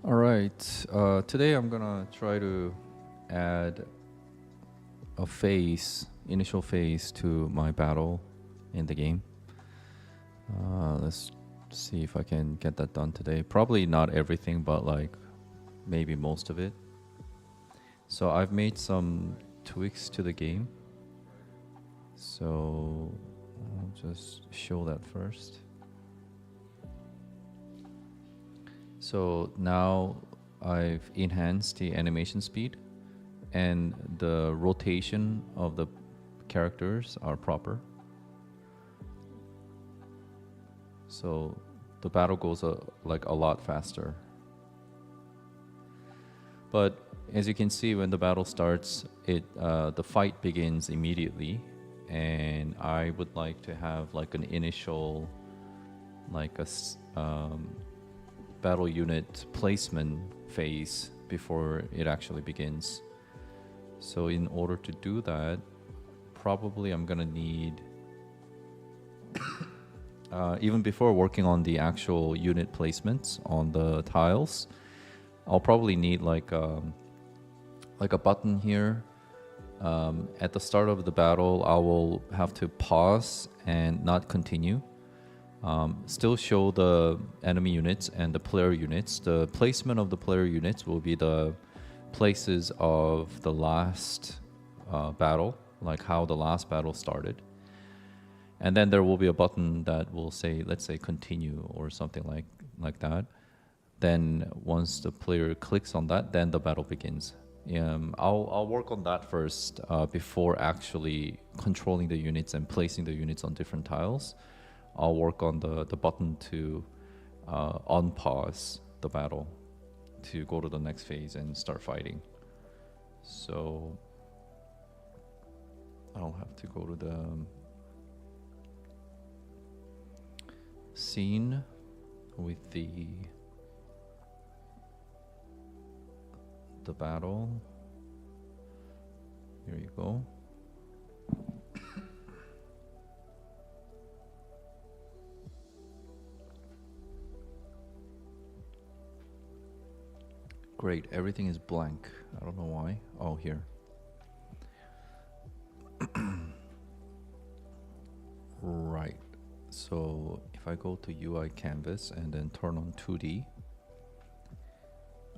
All right. Today I'm gonna try to add a initial phase to my battle in the game. Let's see if I can get that done today. Probably not everything, but like maybe most of it. So I've made some tweaks to the game. So I'll just show that first. So now I've enhanced the animation speed and the rotation of the characters are proper. So the battle goes like a lot faster. But as you can see, when the battle starts, the fight begins immediately, and I would like to have like an initial, like a battle unit placement phase before it actually begins. So in order to do that, probably I'm gonna need, even before working on the actual unit placements on the tiles, I'll probably need like a button here. At the start of the battle, I will have to pause and not continue. Still show the enemy units and the player units. The placement of the player units will be the places of the last battle, like how the last battle started. And then there will be a button that will say, let's say, continue or something like that. Then once the player clicks on that, then the battle begins. I'll work on that first before actually controlling the units and placing the units on different tiles. I'll work on the button to unpause the battle to go to the next phase and start fighting. So I'll have to go to the scene with the battle. Here you go. Great, everything is blank. I don't know why. Oh, here. Right. So if I go to UI canvas and then turn on 2D,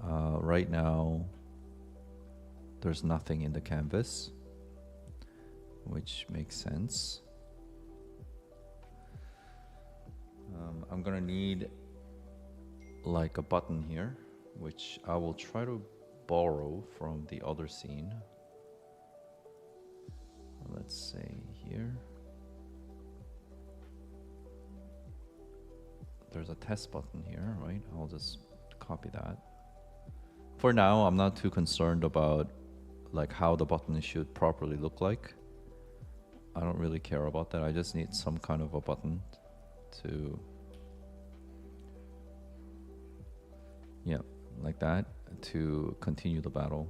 right now there's nothing in the canvas, which makes sense. I'm gonna need like a button here, which I will try to borrow from the other scene. Let's say here. There's a test button here, right? I'll just copy that. For now, I'm not too concerned about like how the button should properly look like. I don't really care about that. I just need some kind of a button to, yeah, like that, to continue the battle.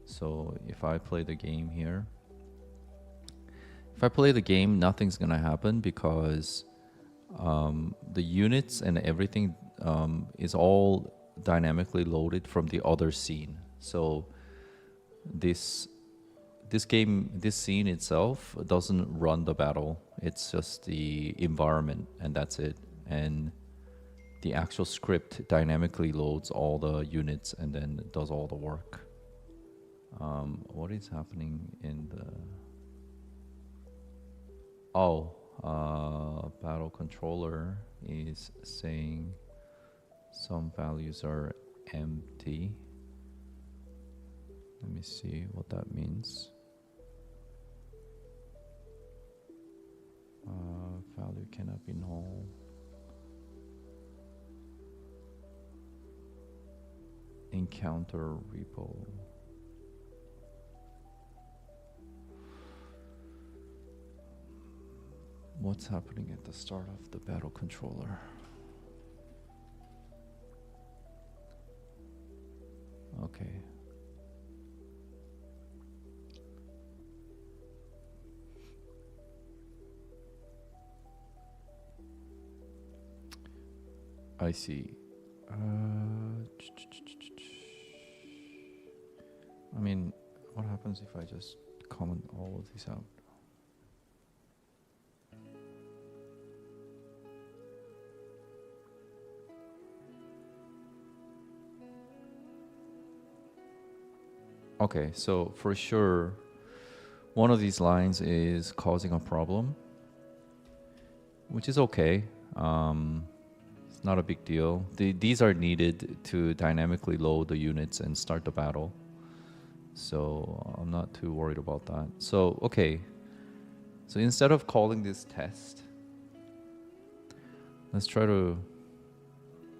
So if I play the game here, nothing's gonna happen because the units and everything is all dynamically loaded from the other scene. So this scene itself doesn't run the battle. It's just the environment and that's it. And the actual script dynamically loads all the units and then does all the work. What is happening in the... battle controller is saying some values are empty. Let me see what that means. Value cannot be null. Encounter repo. What's happening at the start of the battle controller? Okay. I see. happens if I just comment all of these out? Okay, so for sure, one of these lines is causing a problem, which is okay. It's not a big deal. These are needed to dynamically load the units and start the battle. So I'm not too worried about that. So, okay. So instead of calling this test, let's try to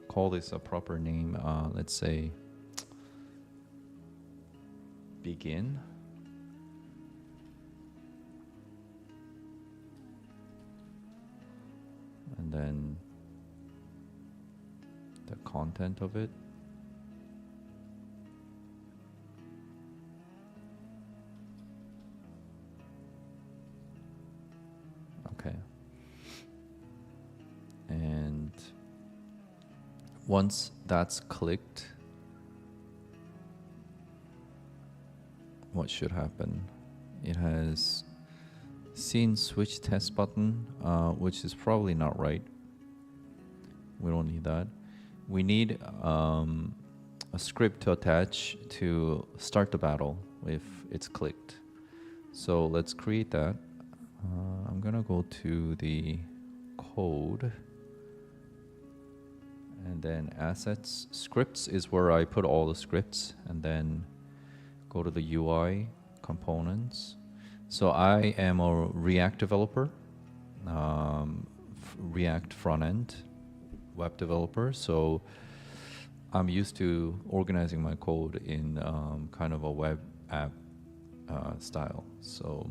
call this a proper name. Let's say begin. And then the content of it. Okay. And once that's clicked, what should happen? It has seen switch test button, which is probably not right. We don't need that. We need a script to attach to start the battle if it's clicked. So let's create that. I'm gonna go to the code and then assets. Scripts is where I put all the scripts, and then go to the UI components. So I am a React developer, React front end web developer. So I'm used to organizing my code in kind of a web app style. So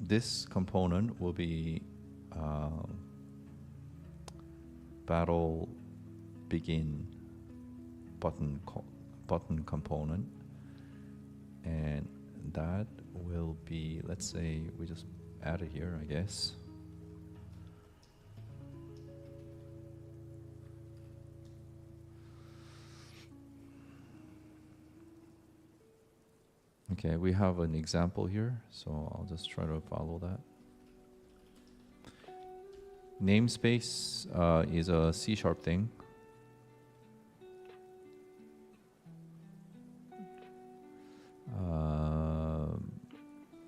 this component will be battle begin button component, and that will be, let's say we just add it here, I guess. Okay, we have an example here, so I'll just try to follow that. Namespace is a C# thing.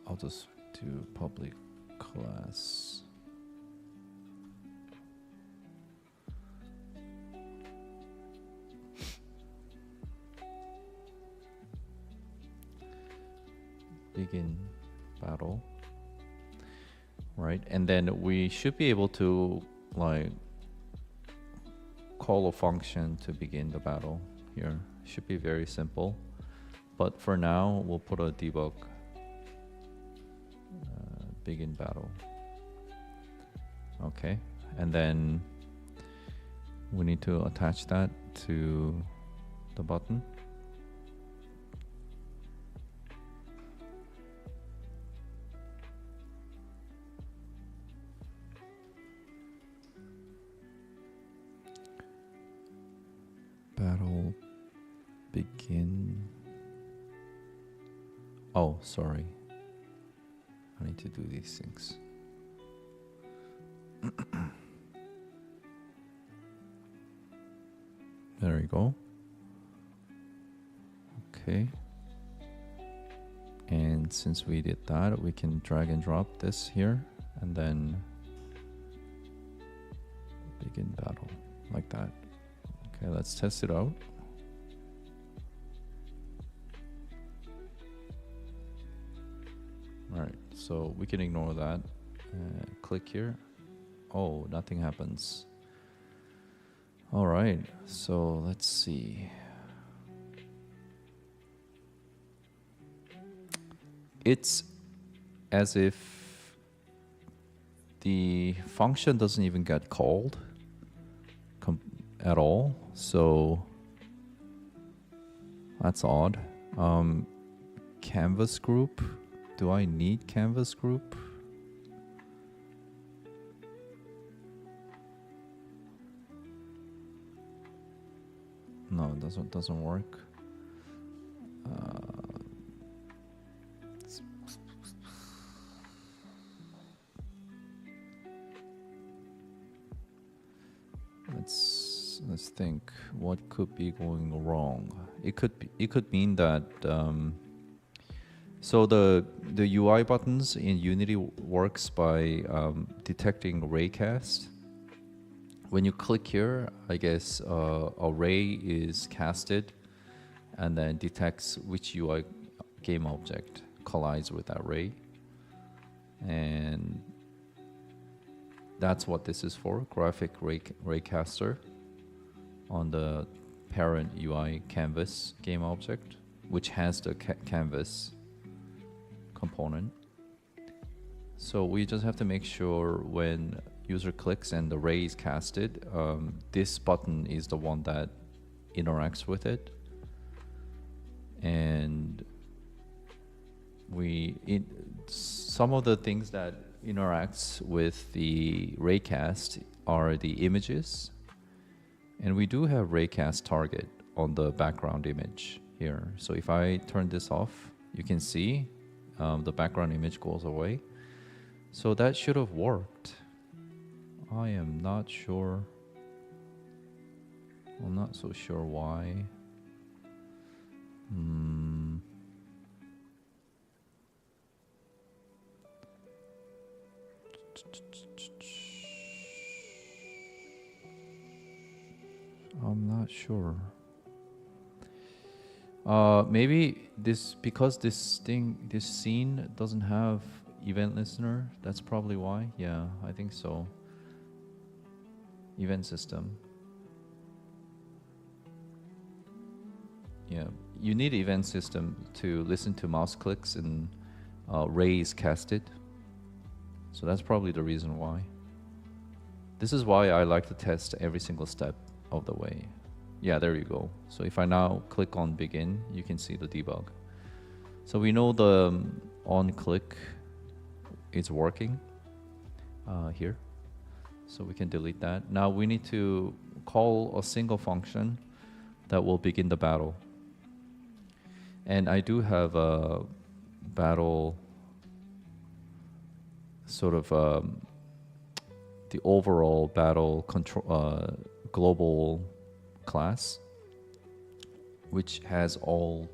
I'll just do public class. Begin battle. Right, and then we should be able to like call a function to begin the battle here. Should be very simple, but for now we'll put a debug begin battle. Okay, and then we need to attach that to the button. Battle begin. Oh, sorry. I need to do these things. There we go. Okay. And since we did that, we can drag and drop this here and then begin battle like that. Okay, let's test it out. All right, so we can ignore that. Click here. Oh, nothing happens. All right, so let's see. It's as if the function doesn't even get called at all. So that's odd. Canvas group. Do I need canvas group? No, it doesn't work. let's think. What could be going wrong? It could mean that so the UI buttons in Unity works by detecting raycast. When you click here, I guess a ray is casted and then detects which UI game object collides with that ray. And that's what this is for, graphic raycaster on the parent UI canvas game object, which has the canvas component. So we just have to make sure when user clicks and the ray is casted, this button is the one that interacts with it. And some of the things that interacts with the raycast are the images, and we do have raycast target on the background image here. So if I turn this off, you can see the background image goes away. So that should have worked. I am not sure. I'm not so sure why. I'm not sure. Maybe because this scene doesn't have event listener. That's probably why. Yeah, I think so. Event system. Yeah, you need event system to listen to mouse clicks and rays casted. So that's probably the reason why. This is why I like to test every single step of the way. Yeah, there you go. So if I now click on begin, you can see the debug. So we know the on click is working here. So we can delete that. Now we need to call a single function that will begin the battle. And I do have a battle sort of the overall battle control global class, which has all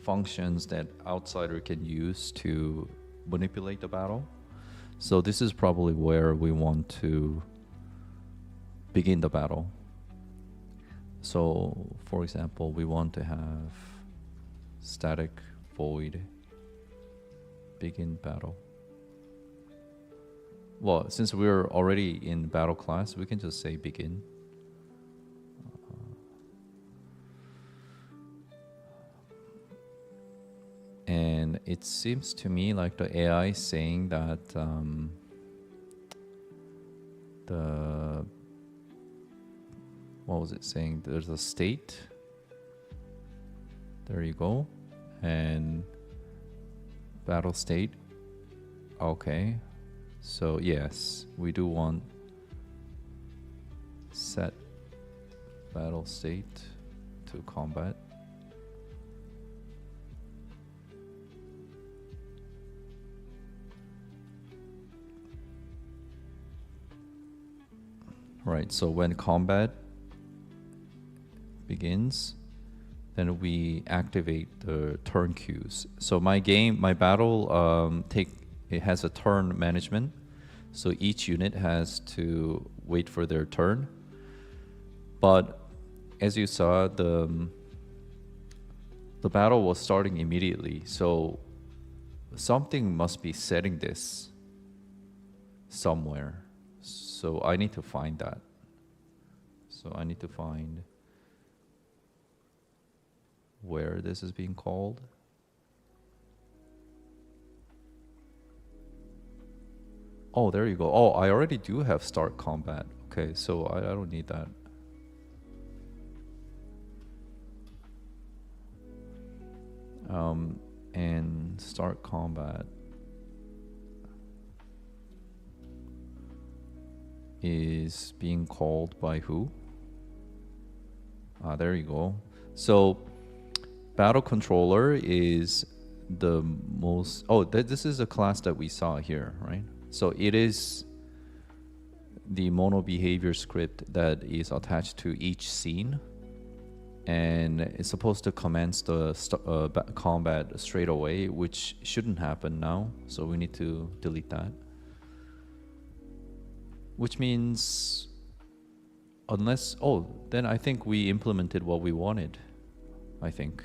functions that outsider can use to manipulate the battle. So this is probably where we want to begin the battle. So for example, we want to have static void begin battle. Well, since we're already in battle class, we can just say begin. And it seems to me like the AI is saying that what was it saying? There's a state. There you go. And battle state. Okay. So yes, we do want set battle state to combat. Right, so when combat begins, then we activate the turn queues. So my battle it has a turn management. So each unit has to wait for their turn. But as you saw, the battle was starting immediately. So something must be setting this somewhere. So I need to find that. So I need to find where this is being called. Oh, there you go. Oh, I already do have start combat. Okay, so I don't need that. And start combat is being called by who? There you go. So battle controller is the most, this is a class that we saw here, right? So it is the mono behavior script that is attached to each scene, and it's supposed to commence the combat straight away, which shouldn't happen now, so we need to delete that. Which means, unless, oh, then I think we implemented what we wanted, I think.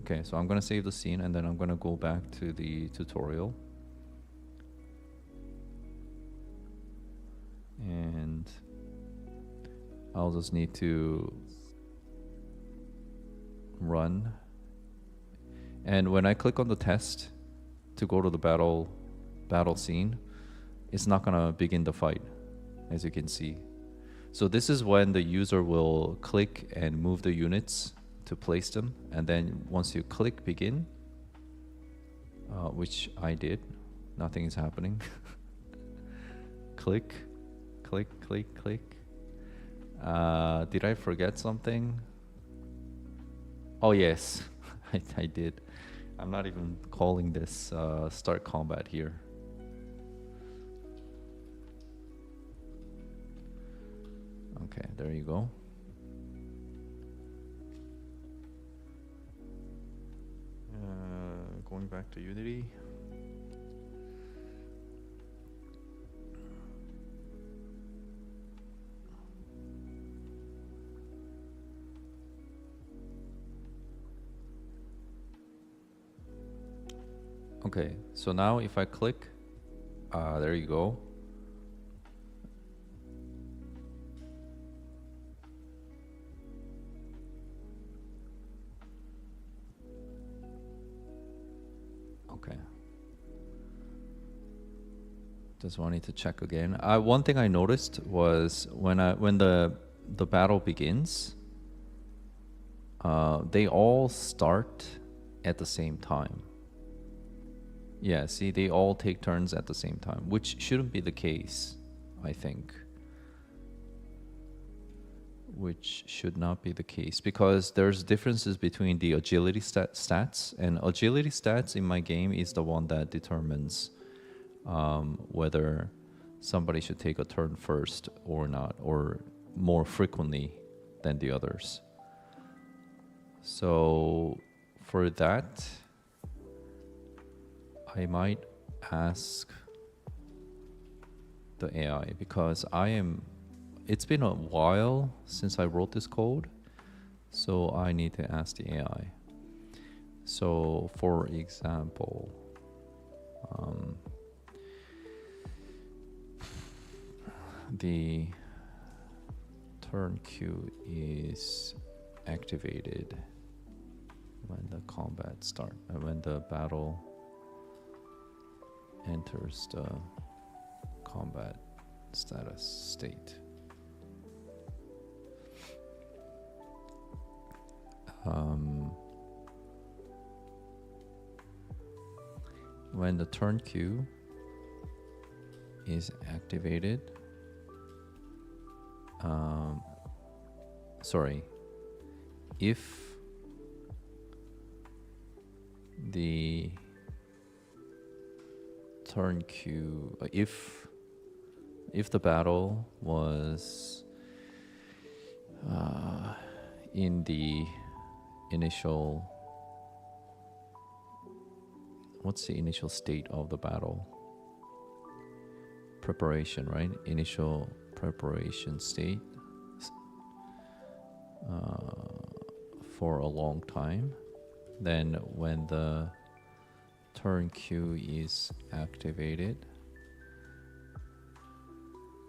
Okay, so I'm gonna save the scene and then I'm gonna go back to the tutorial. And I'll just need to run. And when I click on the test to go to the battle scene, it's not gonna begin the fight, as you can see. So this is when the user will click and move the units to place them, and then once you click begin, which I did, nothing is happening. Click, click, click, click. Did I forget something? Oh yes, I did. I'm not even calling this start combat here. Okay, there you go. Going back to Unity. Okay, so now if I click, there you go. Okay. Just wanted to check again. One thing I noticed was when the battle begins, they all start at the same time. Yeah, see, they all take turns at the same time, which shouldn't be the case, I think. Which should not be the case, because there's differences between the agility stats, and agility stats in my game is the one that determines whether somebody should take a turn first or not, or more frequently than the others. So for that, I might ask the AI, because it's been a while since I wrote this code, so I need to ask the AI. So for example, the turn queue is activated when the combat starts, when the battle enters the combat status state. When the turn queue is activated, if the turn queue, if the battle was in the initial, what's the initial state of the battle? Preparation, right? Initial preparation state for a long time. Then when the turn queue is activated,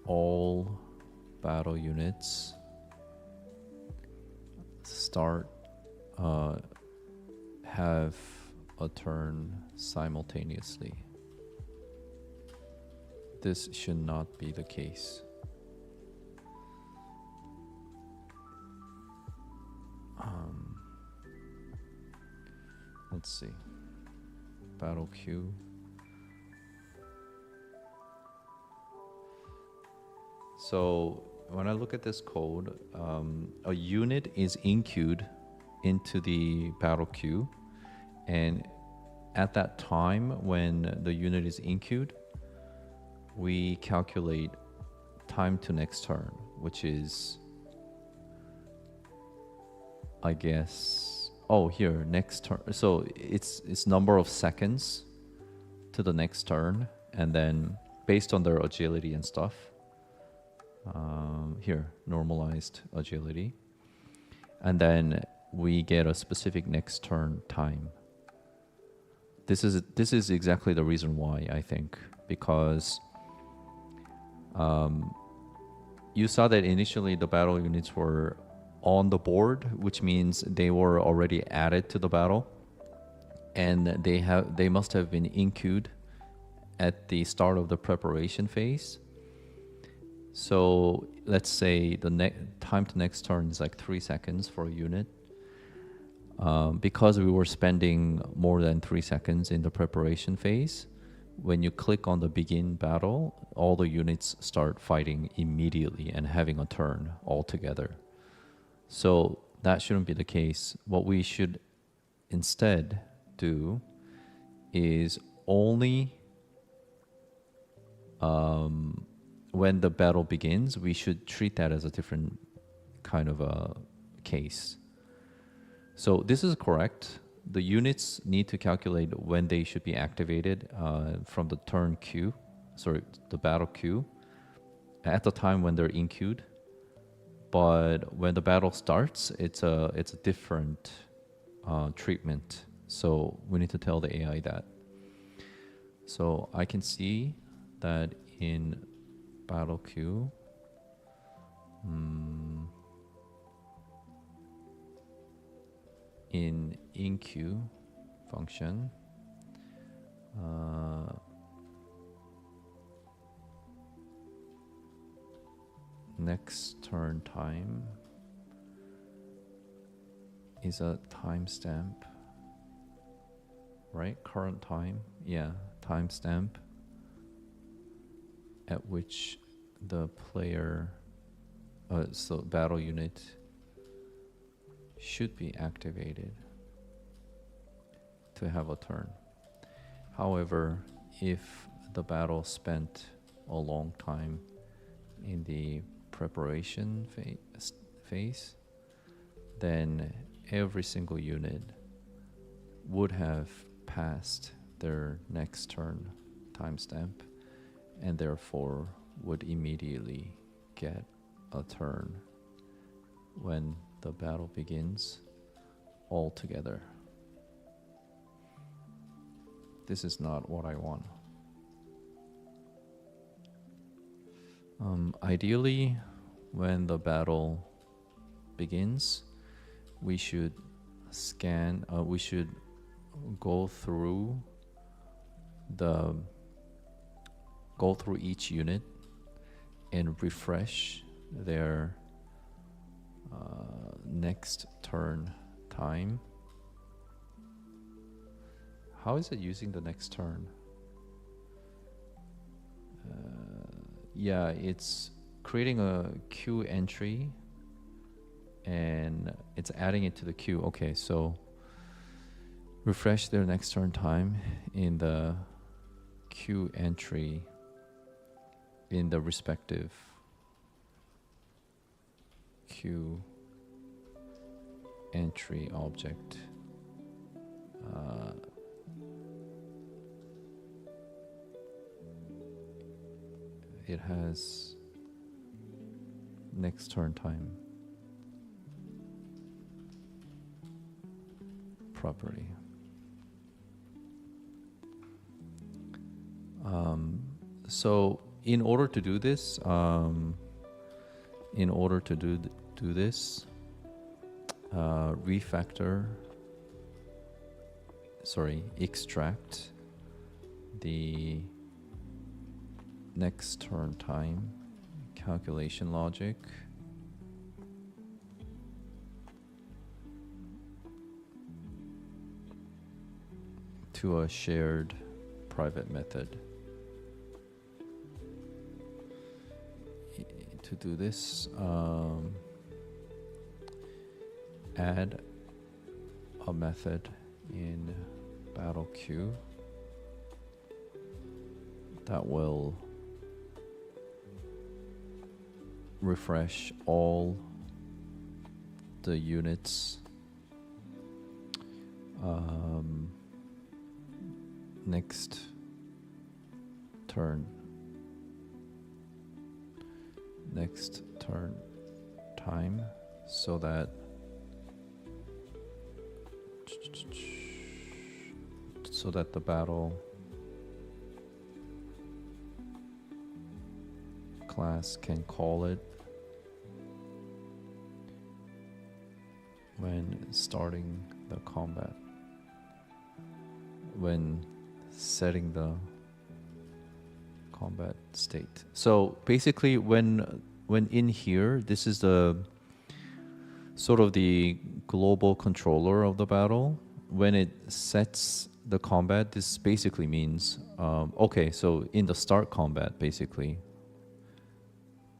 all battle units have a turn simultaneously. This should not be the case. Let's see. Battle queue. So when I look at this code, a unit is in-queued into the battle queue, and at that time when the unit is in-queued, we calculate time to next turn, which is, I guess, oh, here, next turn. So it's number of seconds to the next turn, and then based on their agility and stuff, here, normalized agility, and then we get a specific next turn time. This is exactly the reason why, I think, because you saw that initially the battle units were on the board, which means they were already added to the battle, and they must have been in-queued at the start of the preparation phase. So let's say the time to next turn is like 3 seconds for a unit. Because we were spending more than 3 seconds in the preparation phase, when you click on the begin battle, all the units start fighting immediately and having a turn altogether. So that shouldn't be the case. What we should instead do is only when the battle begins, we should treat that as a different kind of a case. So this is correct. The units need to calculate when they should be activated from the turn queue, the battle queue, at the time when they're in queued. But when the battle starts, it's a different treatment. So we need to tell the AI that. So I can see that in battle queue, in queue function, next turn time is a timestamp, right? Current time, yeah, timestamp at which the player, so battle unit should be activated to have a turn. However, if the battle spent a long time in the preparation phase, then every single unit would have passed their next turn timestamp and therefore would immediately get a turn when the battle begins all together. This is not what I want. Ideally, when the battle begins, we should we should go through each unit and refresh their next turn time. How is it using the next turn? Yeah, it's creating a queue entry and it's adding it to the queue. Okay, so refresh their next turn time in the queue entry in the respective queue entry object. It has next turn time property. So in order to do this, extract the next turn time calculation logic to a shared private method. To do this, add a method in battle queue that will refresh all the units next turn. Next turn time, so that the battle class can call it when starting the combat, when setting the combat state. So basically when in here, this is the sort of the global controller of the battle. When it sets the combat, this basically means, okay, so in the start combat, basically,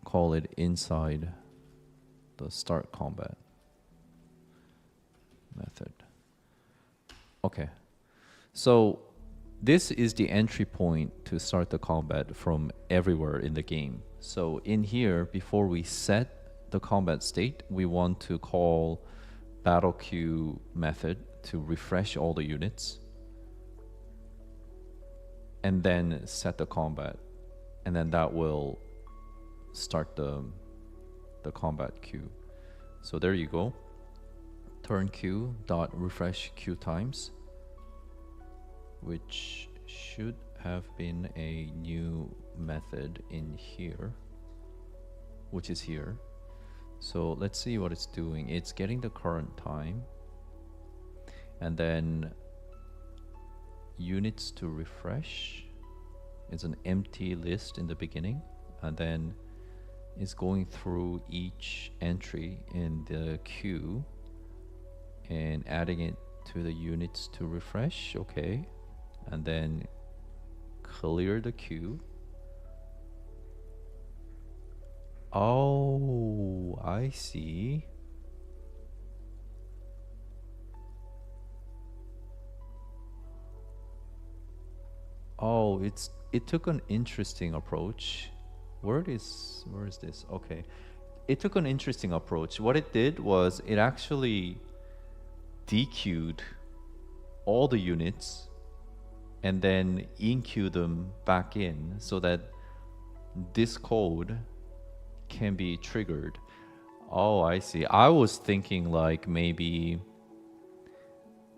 call it inside the start combat method. Okay, so this is the entry point to start the combat from everywhere in the game. So in here, before we set the combat state, we want to call battle queue method to refresh all the units, and then set the combat, and then that will start the combat queue. So there you go. Turn queue dot refresh queue times, which should have been a new method in here, which is here. So let's see what it's doing. It's getting the current time, and then units to refresh. It's an empty list in the beginning, and then it's going through each entry in the queue and adding it to the units to refresh. Okay, and then clear the queue. Oh, I see. Oh, it took an interesting approach. Where is this? Okay. It took an interesting approach. What it did was it actually dequeued all the units and then in-queue them back in so that this code can be triggered. Oh, I see. I was thinking like maybe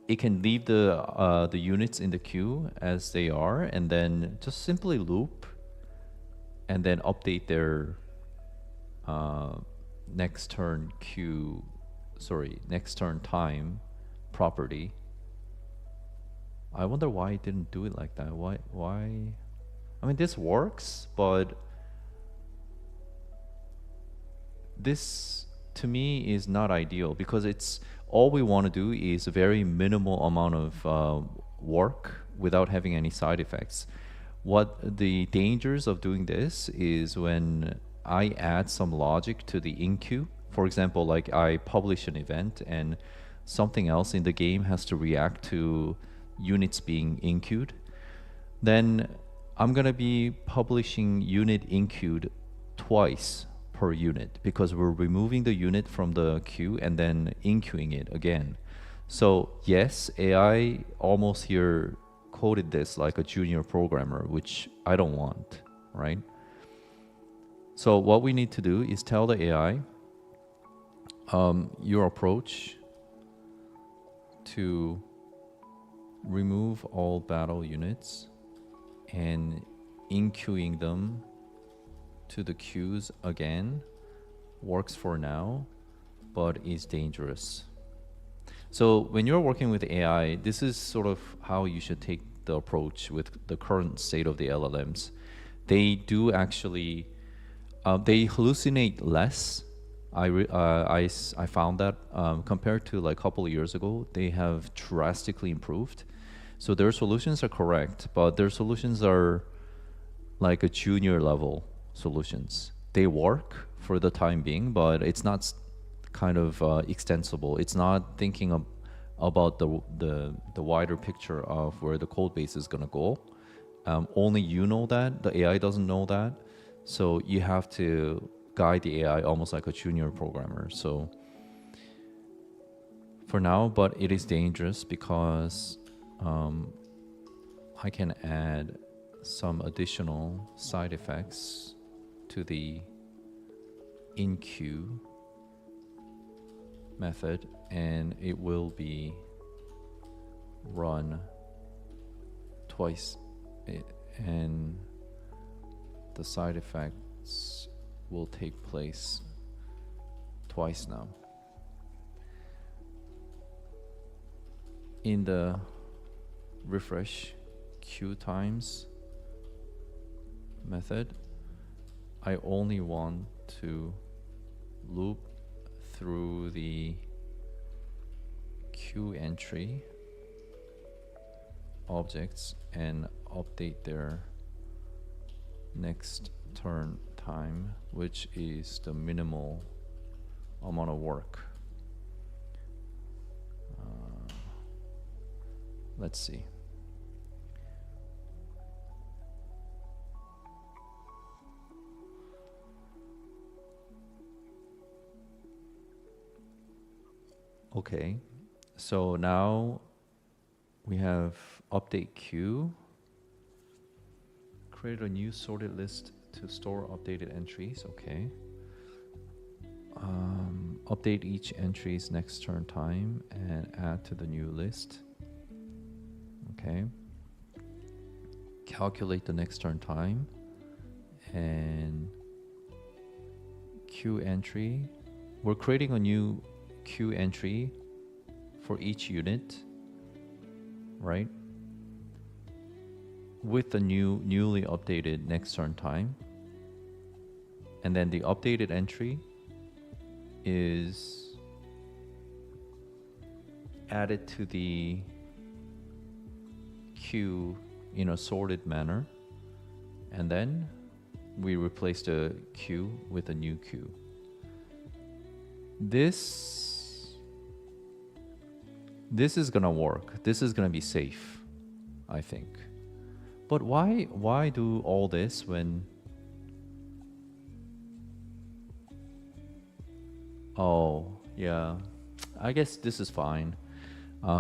it can leave the units in the queue as they are and then just simply loop and then update their next turn time property. I wonder why it didn't do it like that. Why? I mean, this works, but this to me is not ideal because it's all we want to do is a very minimal amount of work without having any side effects. What the dangers of doing this is when I add some logic to the in-queue. For example, like I publish an event and something else in the game has to react to units being in-queued, then I'm gonna be publishing unit in-queued twice per unit because we're removing the unit from the queue and then in-queuing it again. So yes, AI almost here coded this like a junior programmer, which I don't want, right? So what we need to do is tell the AI your approach to remove all battle units and in-queuing them to the queues again works for now, but is dangerous. So when you're working with AI, this is sort of how you should take the approach with the current state of the LLMs. They do actually, they hallucinate less. I found that compared to like a couple of years ago, they have drastically improved. So their solutions are correct, but their solutions are like a junior level solutions. They work for the time being, but it's not kind of extensible. It's not thinking about the wider picture of where the code base is going to go. Only you know that. The AI doesn't know that. So you have to guide the AI almost like a junior programmer. So for now, but it is dangerous because I can add some additional side effects to the enqueue method, and it will be run twice, and the side effects will take place twice now. In the refresh queue times method, I only want to loop through the queue entry objects and update their next turn time, which is the minimal amount of work. Let's see. Okay, so now we have update queue. Create a new sorted list to store updated entries. Okay. Update each entry's next turn time and add to the new list. Okay. Calculate the next turn time and queue entry. We're creating a new queue entry for each unit, right? With the newly updated next turn time. And then the updated entry is added to the queue in a sorted manner, and then we replace the queue with a new queue. This is gonna work. This is gonna be safe, I think. But why do all this when... Oh, yeah. I guess this is fine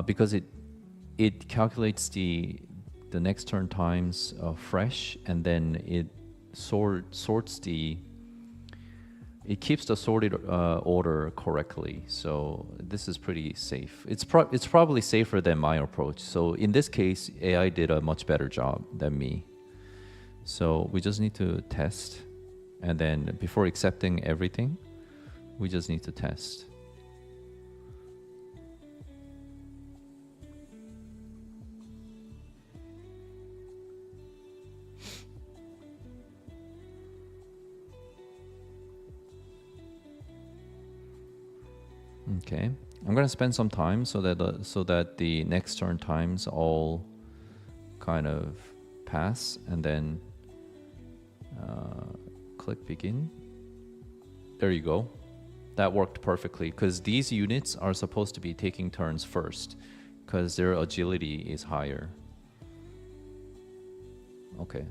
because it calculates the next turn times fresh, and then it sorts the... It keeps the sorted order correctly. So this is pretty safe. It's probably safer than my approach. So in this case, AI did a much better job than me. So we just need to test, and then before accepting everything, we just need to test. Okay, I'm gonna spend some time so that the next turn times all kind of pass, and then click begin. There you go. That worked perfectly because these units are supposed to be taking turns first because their agility is higher. Okay.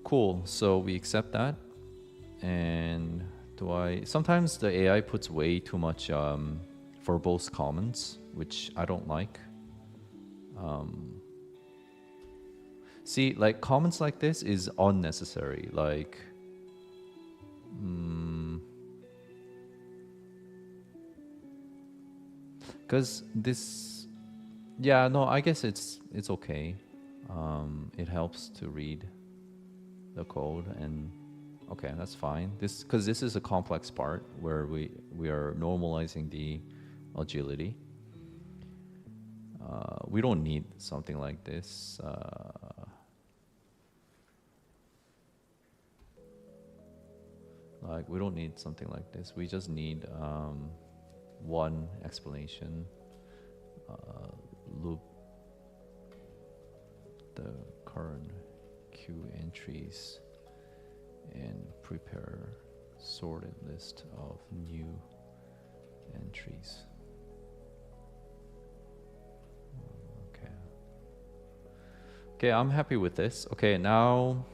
Cool, so we accept that. And sometimes the AI puts way too much verbose comments, which I don't like. See, like comments like this is unnecessary. Like, because this, yeah, no, I guess it's okay. It helps to read the code, and okay, that's fine. Because this is a complex part where we are normalizing the agility. We don't need something like this. Like, we don't need something like this. We just need one explanation. Loop the current queue entries and prepare sorted list of new entries. Okay, I'm happy with this. Okay, now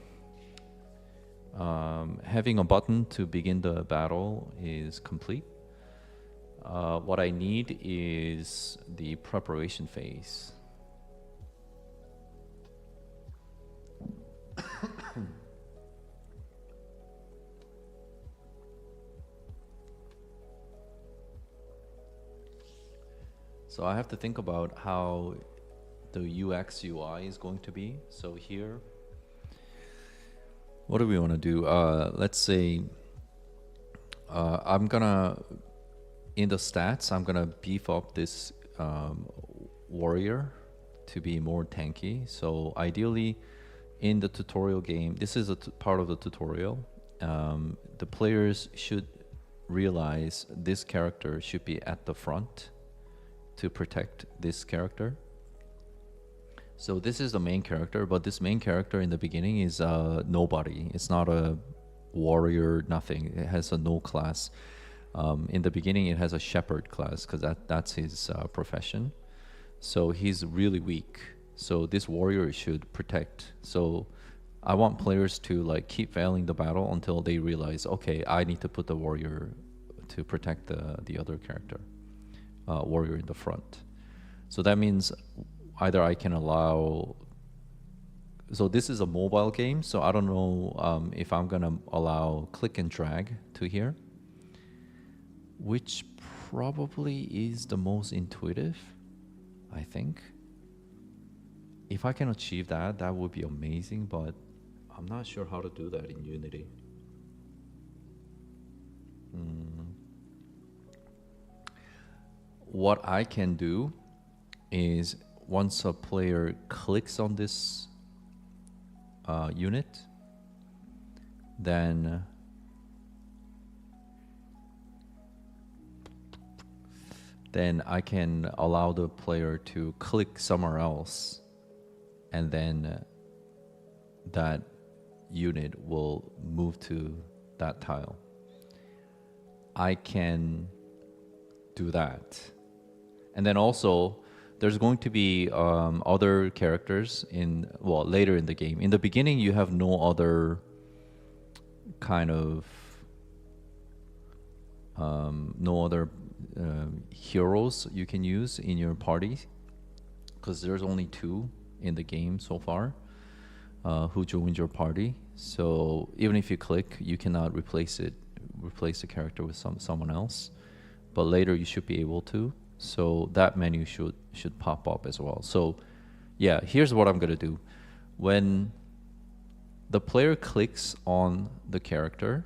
Having a button to begin the battle is complete. What I need is the preparation phase. So I have to think about how the UX UI is going to be. So here, what do we want to do? Let's say I'm gonna, in the stats, I'm gonna beef up this warrior to be more tanky. So ideally, in the tutorial game, this is a part of the tutorial. The players should realize this character should be at the front to protect this character. So this is the main character, but this main character in the beginning is nobody. It's not a warrior, nothing. It has a no class. In the beginning, it has a shepherd class because that's his profession. So he's really weak. So this warrior should protect. So I want players to like keep failing the battle until they realize, okay, I need to put the warrior to protect the other character, warrior in the front. So that means either I can allow. So this is a mobile game, so I don't know if I'm gonna allow click and drag to here, which probably is the most intuitive, I think. If I can achieve that, that would be amazing, but I'm not sure how to do that in Unity. What I can do is once a player clicks on this unit, then I can allow the player to click somewhere else, and then that unit will move to that tile. I can do that. And then also, there's going to be other characters later in the game. In the beginning, you have no other kind of heroes you can use in your party, because there's only 2 in the game so far who joined your party. So even if you click, you cannot replace the character with someone else. But later you should be able to. So that menu should pop up as well. So yeah, here's what I'm gonna do. When the player clicks on the character,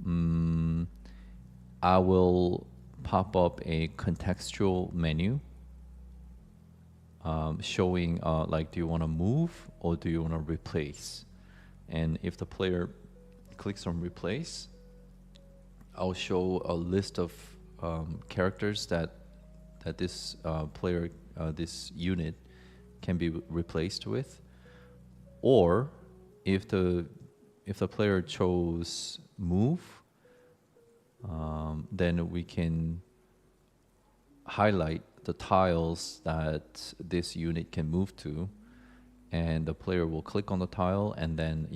I will pop up a contextual menu showing like, do you want to move or do you want to replace? And if the player clicks on replace, I'll show a list of characters that this player, this unit can be replaced with. Or if the player chose move, then we can highlight the tiles that this unit can move to, and the player will click on the tile, and then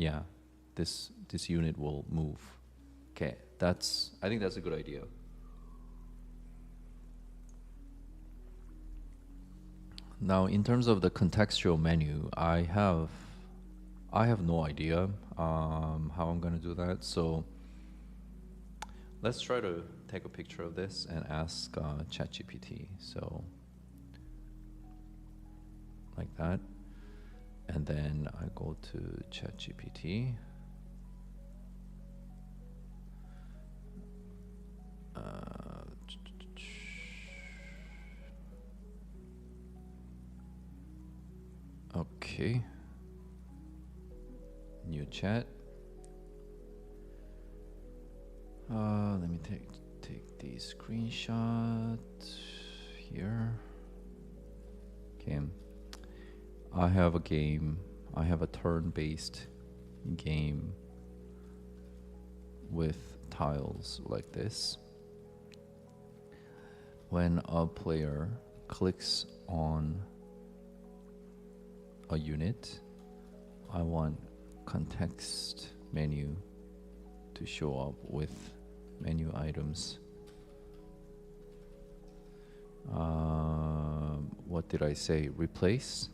this unit will move. Okay, I think that's a good idea. Now, in terms of the contextual menu, I have no idea how I'm gonna do that. So let's try to take a picture of this and ask ChatGPT. So like that, and then I go to ChatGPT. Okay. New chat. Let me take the screenshot here. Okay. I have a game. I have a turn-based game with tiles like this. When a player clicks on a unit, I want context menu to show up with menu items. What did I say? Replace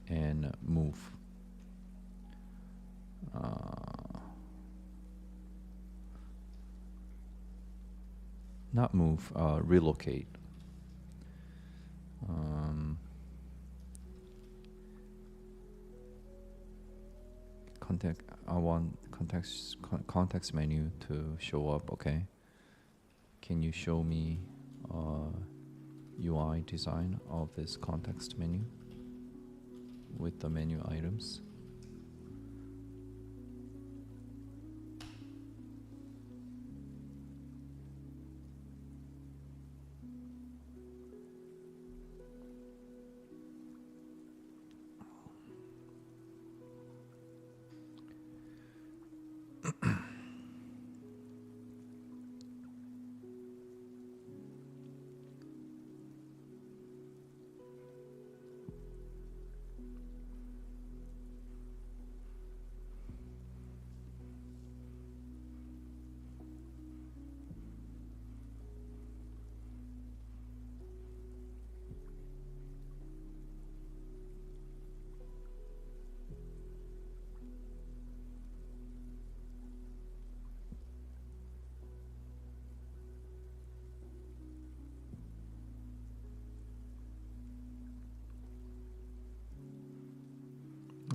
and move. Not move, relocate. I want context menu to show up. Okay. Can you show me UI design of this context menu with the menu items?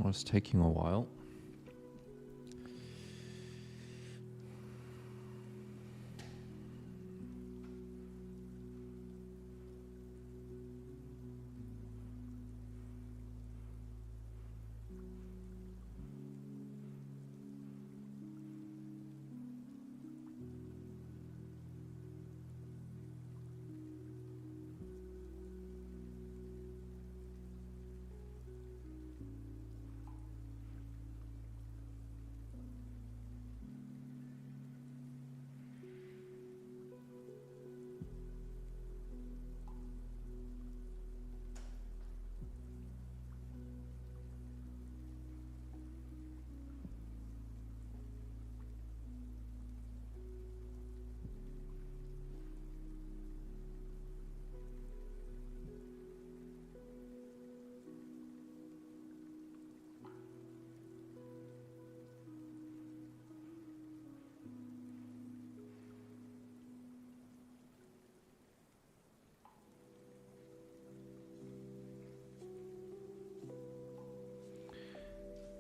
Oh, it's taking a while.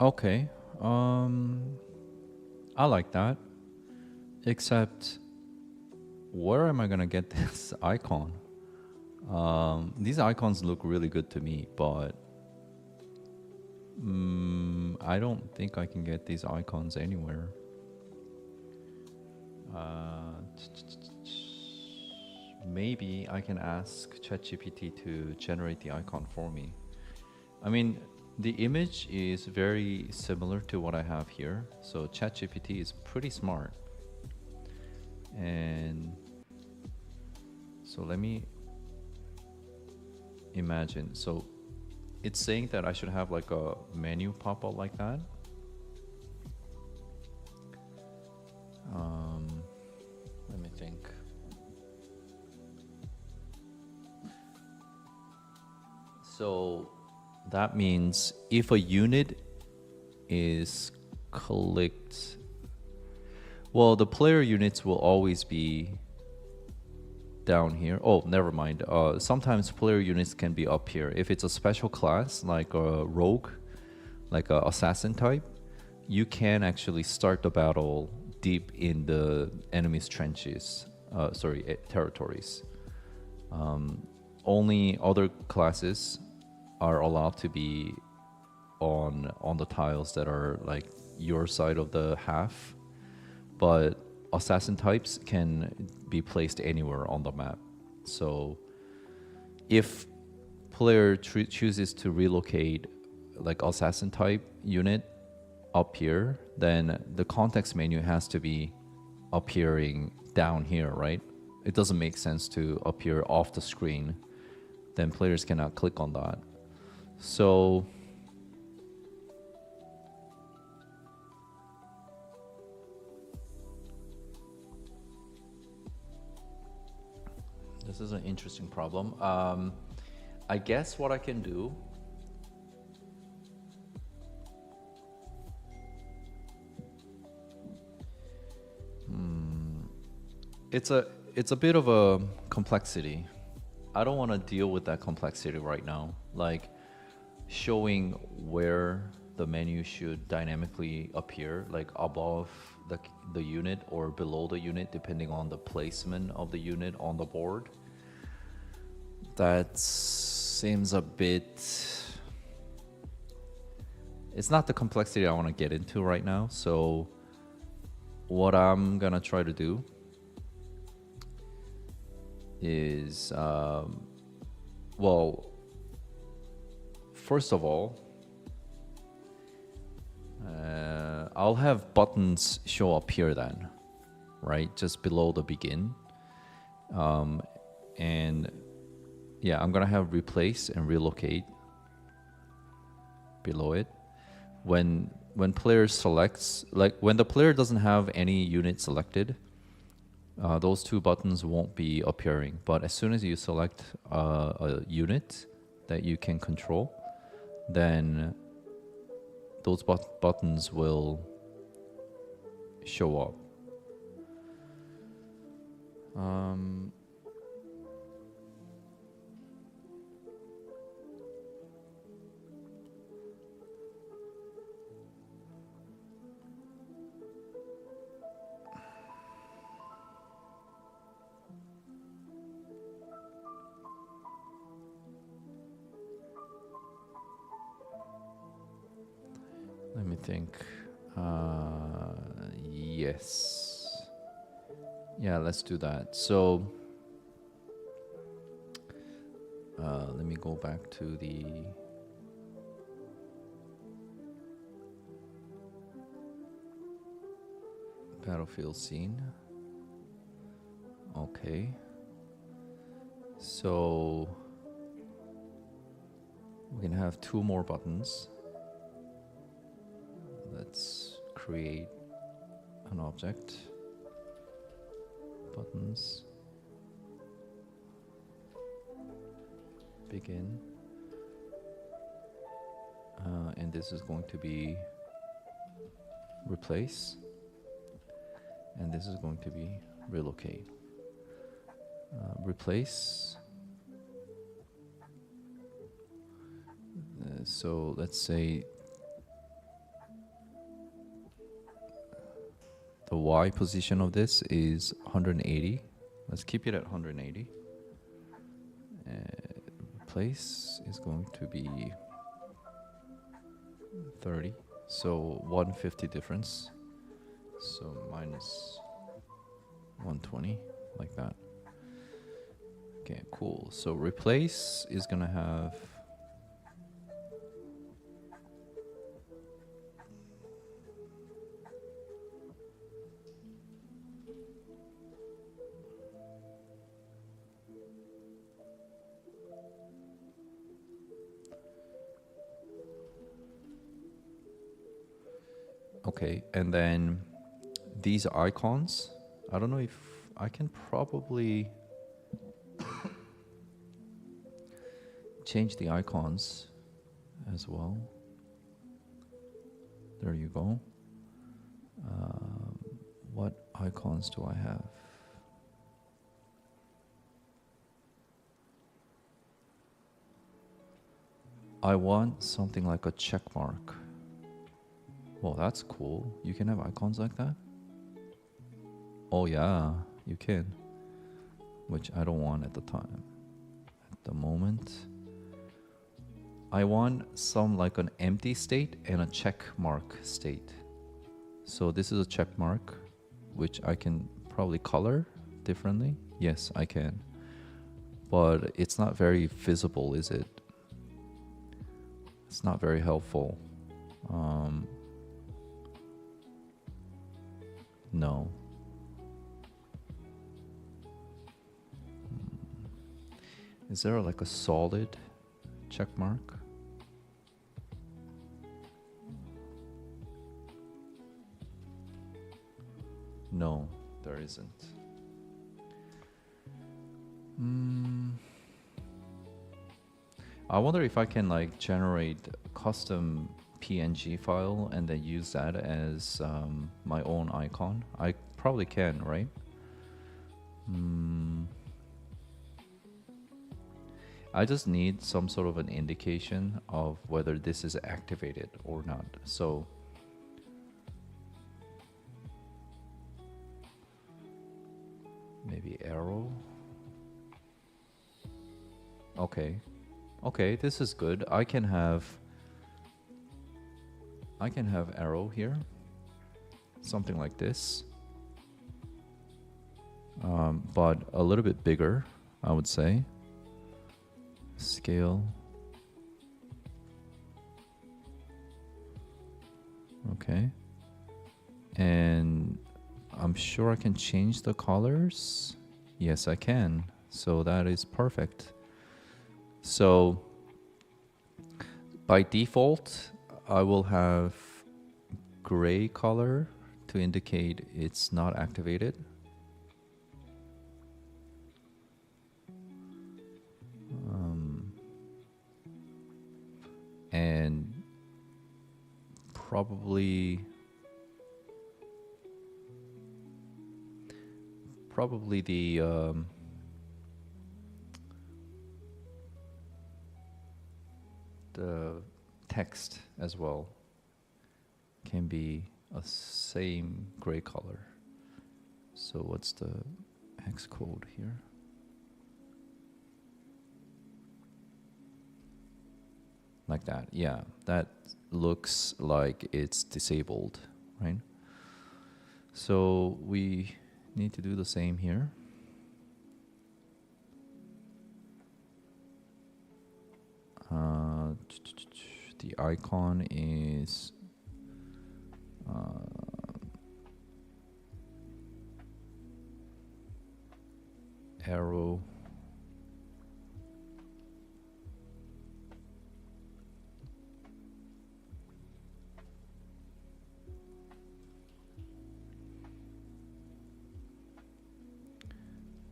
Okay. I like that. Except, where am I gonna get this icon? These icons look really good to me, but I don't think I can get these icons anywhere. Maybe I can ask ChatGPT to generate the icon for me. I mean, the image is very similar to what I have here, so ChatGPT is pretty smart. And so let me imagine. So it's saying that I should have like a menu pop up like that. Let me think. So that means if a unit is clicked, well, the player units will always be down here. Oh, never mind. Sometimes player units can be up here. If it's a special class, like a rogue, like a assassin type, you can actually start the battle deep in the enemy's trenches, territories. Only other classes are allowed to be on the tiles that are like your side of the half, but assassin types can be placed anywhere on the map. So if player chooses to relocate like assassin type unit up here, then the context menu has to be appearing down here, right? It doesn't make sense to appear off the screen. Then players cannot click on that. So interesting problem. I guess what I can do. It's a bit of a complexity. I don't want to deal with that complexity right now. Like showing where the menu should dynamically appear, like above the unit or below the unit, depending on the placement of the unit on the board. That seems a bit. It's not the complexity I want to get into right now. So what I'm gonna try to do is, well, first of all, I'll have buttons show up here then, right? Just below the begin. And yeah, I'm gonna have replace and relocate below it. When player selects, like when the player doesn't have any unit selected, those two buttons won't be appearing. But as soon as you select a unit that you can control, then those buttons will show up. Let me think. Yes. Yeah, let's do that. So let me go back to the battlefield scene. Okay. So we can have two more buttons. Let's create an object. Buttons. Begin. And this is going to be replace. And this is going to be relocate. Replace. So let's say the Y position of this is 180. Let's keep it at 180. Replace is going to be 30. So 150 difference. So minus 120, like that. Okay, cool. So replace is gonna have okay, and then these icons, I don't know if I can probably change the icons as well. There you go. What icons do I have? I want something like a check mark. Well, that's cool. You can have icons like that? Oh yeah, you can. Which I don't want at the time. At the moment. I want some like an empty state and a check mark state. So this is a check mark, which I can probably color differently. Yes, I can. But it's not very visible, is it? It's not very helpful. No. Is there like a solid check mark? No, there isn't. Mm, I wonder if I can like generate custom PNG file and then use that as my own icon. I probably can, right? I just need some sort of an indication of whether this is activated or not. So maybe arrow. Okay. Okay, this is good. I can have arrow here. Something like this. But a little bit bigger, I would say. Scale. Okay. And I'm sure I can change the colors. Yes, I can. So that is perfect. So by default, I will have gray color to indicate it's not activated. And probably the text as well can be a same gray color. So what's the hex code here? Like that. Yeah, that looks like it's disabled, right? So we need to do the same here. The icon is arrow.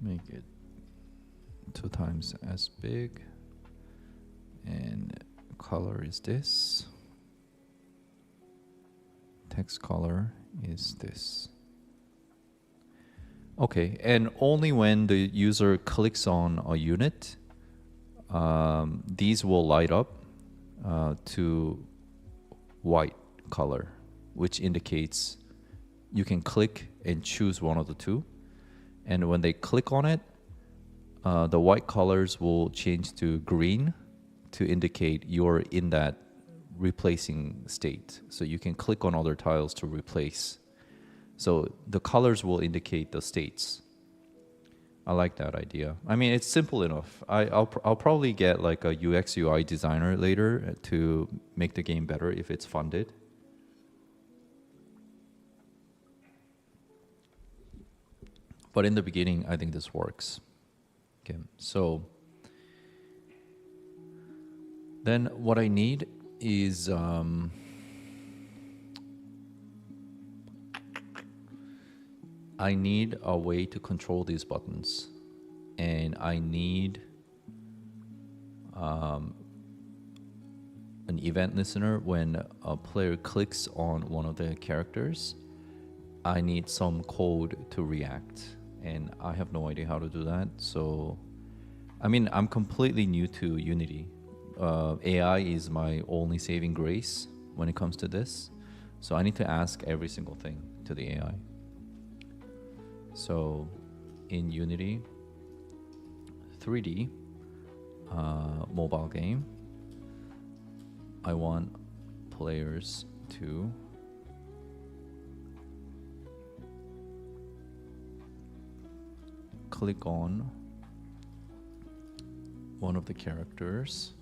Make it 2 times as big, and color is this. Text color is this. Okay, and only when the user clicks on a unit, these will light up to white color, which indicates you can click and choose one of the two. And when they click on it, the white colors will change to green to indicate you're in that replacing state. So you can click on other tiles to replace. So the colors will indicate the states. I like that idea. I mean, it's simple enough. I'll probably get like a UX UI designer later to make the game better if it's funded. But in the beginning, I think this works. Okay, so then what I need is I need a way to control these buttons, and I need an event listener. When a player clicks on one of the characters, I need some code to react, and I have no idea how to do that. So, I mean, I'm completely new to Unity. AI is my only saving grace when it comes to this. So I need to ask every single thing to the AI. So in Unity 3D mobile game, I want players to click on one of the characters,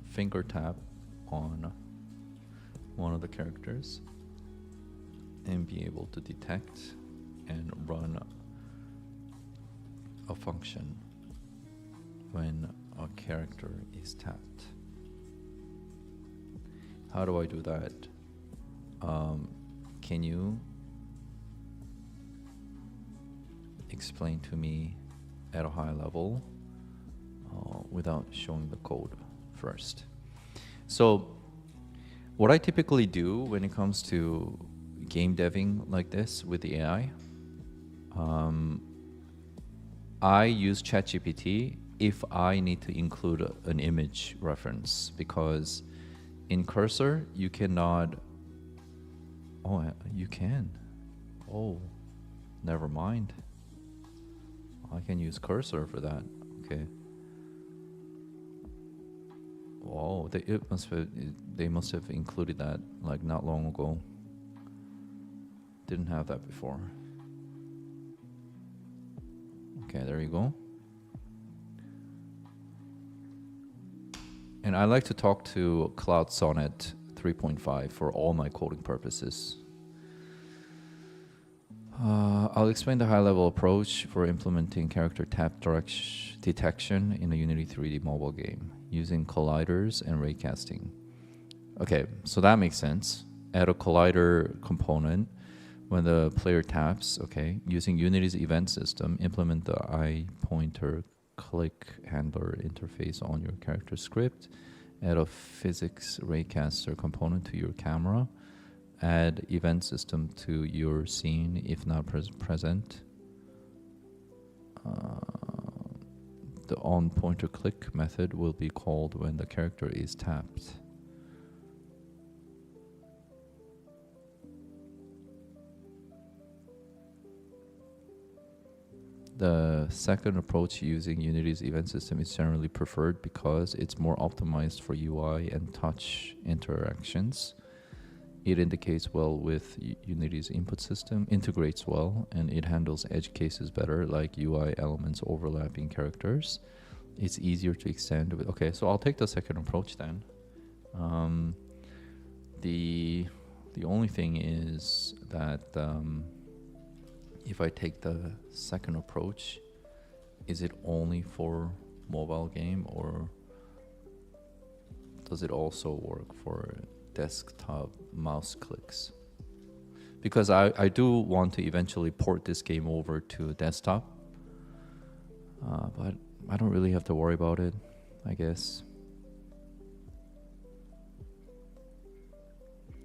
finger tap on one of the characters and be able to detect and run a function when a character is tapped. How do I do that? Can you explain to me at a high level without showing the code first? So what I typically do when it comes to game deving like this with the AI, I use ChatGPT if I need to include an image reference, because in Cursor you cannot. Oh, you can. Oh, never mind. I can use Cursor for that. Okay. Oh, they must have included that like not long ago. Didn't have that before. Okay, there you go. And I like to talk to Cloud Sonnet 3.5 for all my coding purposes. I'll explain the high-level approach for implementing character tap detection in a Unity 3D mobile game using colliders and raycasting. Okay, so that makes sense. Add a collider component when the player taps, okay, using Unity's event system, implement the eye pointer click handler interface on your character script, add a physics raycaster component to your camera, add event system to your scene if not present. The on pointer click method will be called when the character is tapped. The second approach using Unity's event system is generally preferred because it's more optimized for UI and touch interactions. It indicates well with Unity's input system, integrates well, and it handles edge cases better, like UI elements overlapping characters. It's easier to extend with. Okay, so I'll take the second approach then. The only thing is that if I take the second approach, is it only for mobile game, or does it also work for desktop mouse clicks? Because I do want to eventually port this game over to desktop, but I don't really have to worry about it, I guess.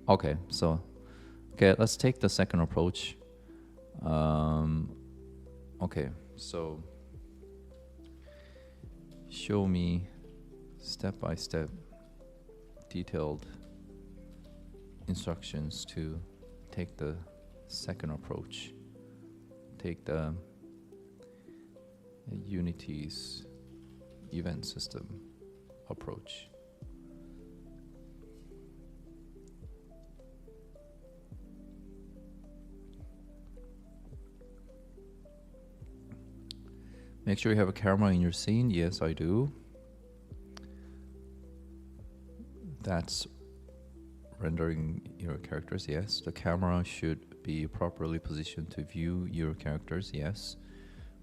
Okay, so let's take the second approach. Okay, so show me step-by-step detailed instructions to take the second approach. Take the Unity's event system approach. Make sure you have a camera in your scene. Yes, I do. That's rendering your characters. Yes. The camera should be properly positioned to view your characters. Yes.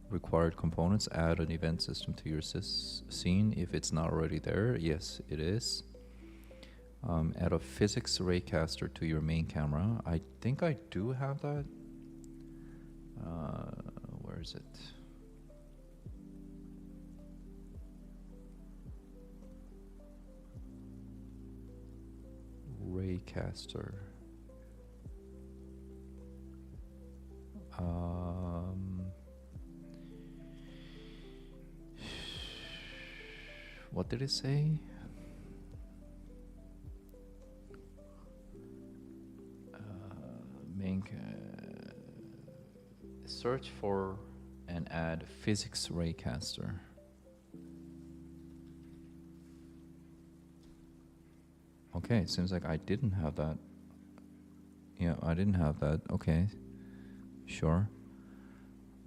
Required components. Add an event system to your scene if it's not already there. Yes, it is. Add a physics raycaster to your main camera. I think I do have that. Where is it? Raycaster. What did it say? Search for and add physics raycaster. Okay, it seems like I didn't have that. Yeah, I didn't have that. Okay, sure.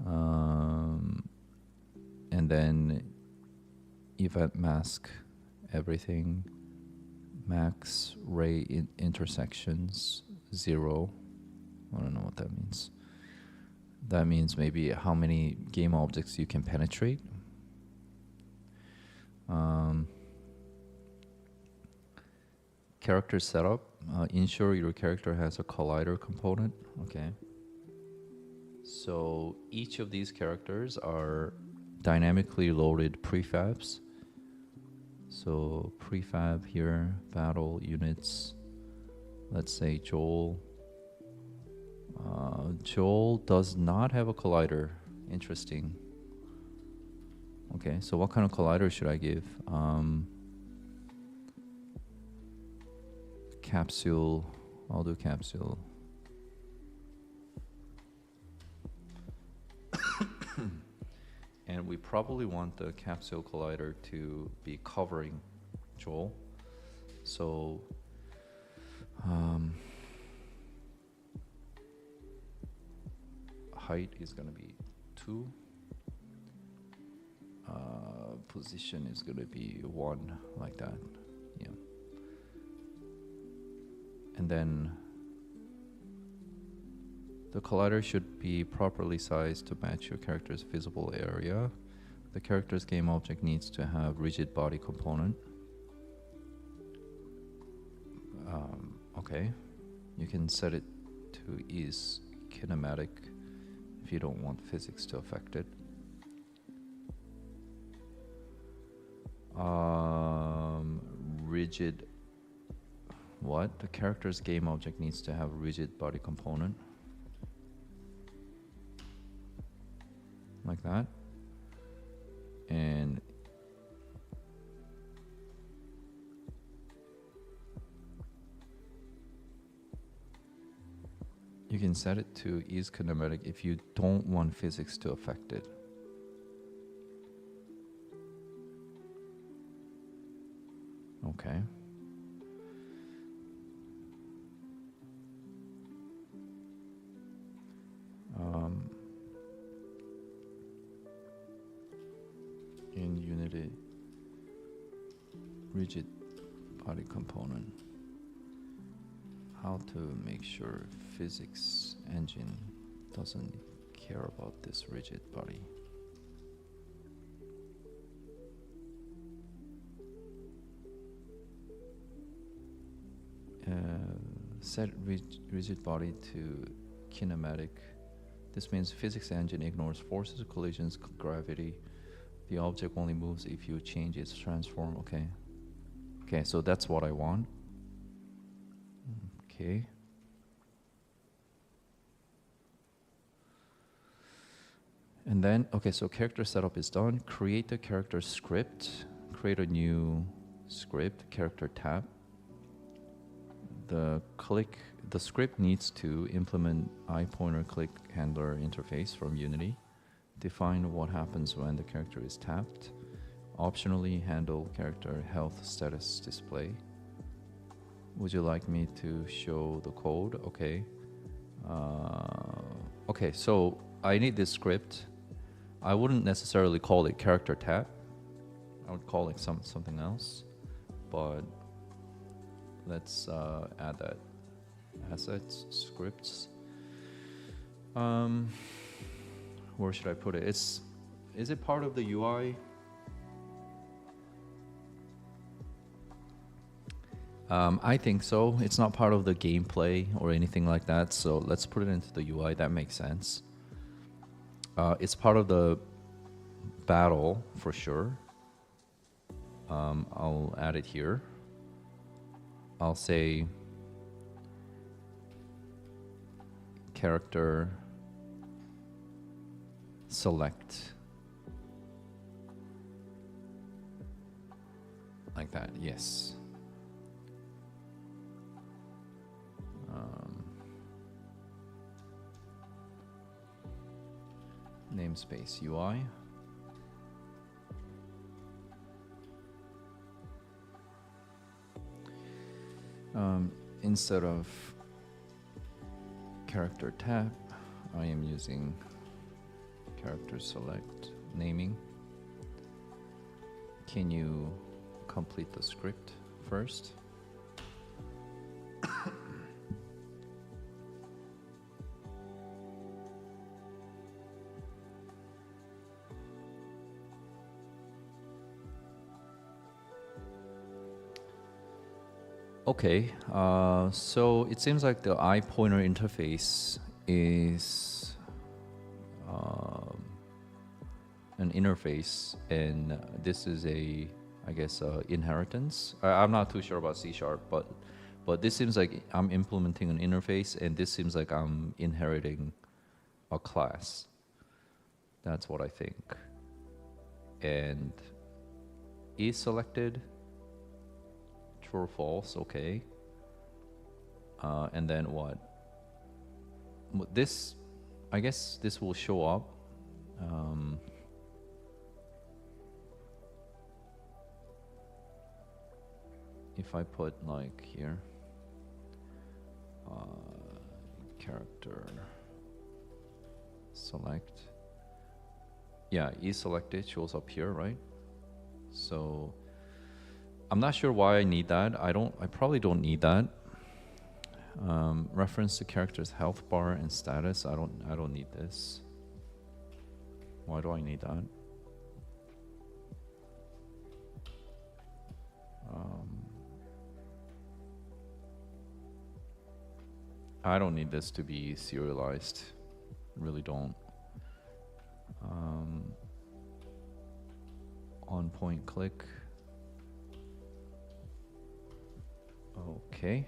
And then event mask everything, max ray intersections 0. I don't know what that means. That means maybe how many game objects you can penetrate. Character setup. ensure your character has a collider component. Okay. So each of these characters are dynamically loaded prefabs. So prefab here, battle units. Let's say Joel. Joel does not have a collider. Interesting. Okay, so what kind of collider should I give? Capsule. I'll do capsule. And we probably want the capsule collider to be covering Joel. So height is going to be 2. Position is going to be 1, like that. Yeah. And then the collider should be properly sized to match your character's visible area. The character's game object needs to have rigid body component. Okay, you can set it to is kinematic if you don't want physics to affect it. Rigid. What? The character's game object needs to have rigid body component. Like that. And you can set it to is kinematic if you don't want physics to affect it. Okay. In Unity, rigid body component. How to make sure physics engine doesn't care about this rigid body. Set rigid body to kinematic. This means physics engine ignores forces, collisions, gravity. The object only moves if you change its transform. Okay. Okay, so that's what I want. Okay. And then, okay, so character setup is done. Create the character script. Create a new script, character tab. The script needs to implement iPointer click handler interface from Unity. Define what happens when the character is tapped. Optionally handle character health status display. Would you like me to show the code? Okay. Okay, so I need this script. I wouldn't necessarily call it character tab. I would call it something else. But let's add that. Assets, scripts. Where should I put it? Is it part of the UI? I think so. It's not part of the gameplay or anything like that. So let's put it into the UI. That makes sense. It's part of the battle for sure. I'll add it here. I'll say character select. Like that, yes. Namespace UI. Instead of character tab, I am using character select naming. Can you complete the script first? Okay, so it seems like the eye pointer interface is an interface, and this is a, I guess, inheritance. I'm not too sure about C sharp, but this seems like I'm implementing an interface, and this seems like I'm inheriting a class. That's what I think. And is selected, true or false, okay. And then what? This, I guess this will show up. If I put like here, character select, yeah, is selected shows up here, right? So I'm not sure why I need that. I probably don't need that. Reference to character's health bar and status. I don't need this. Why do I need that? I don't need this to be serialized. Really don't. On point click. Okay.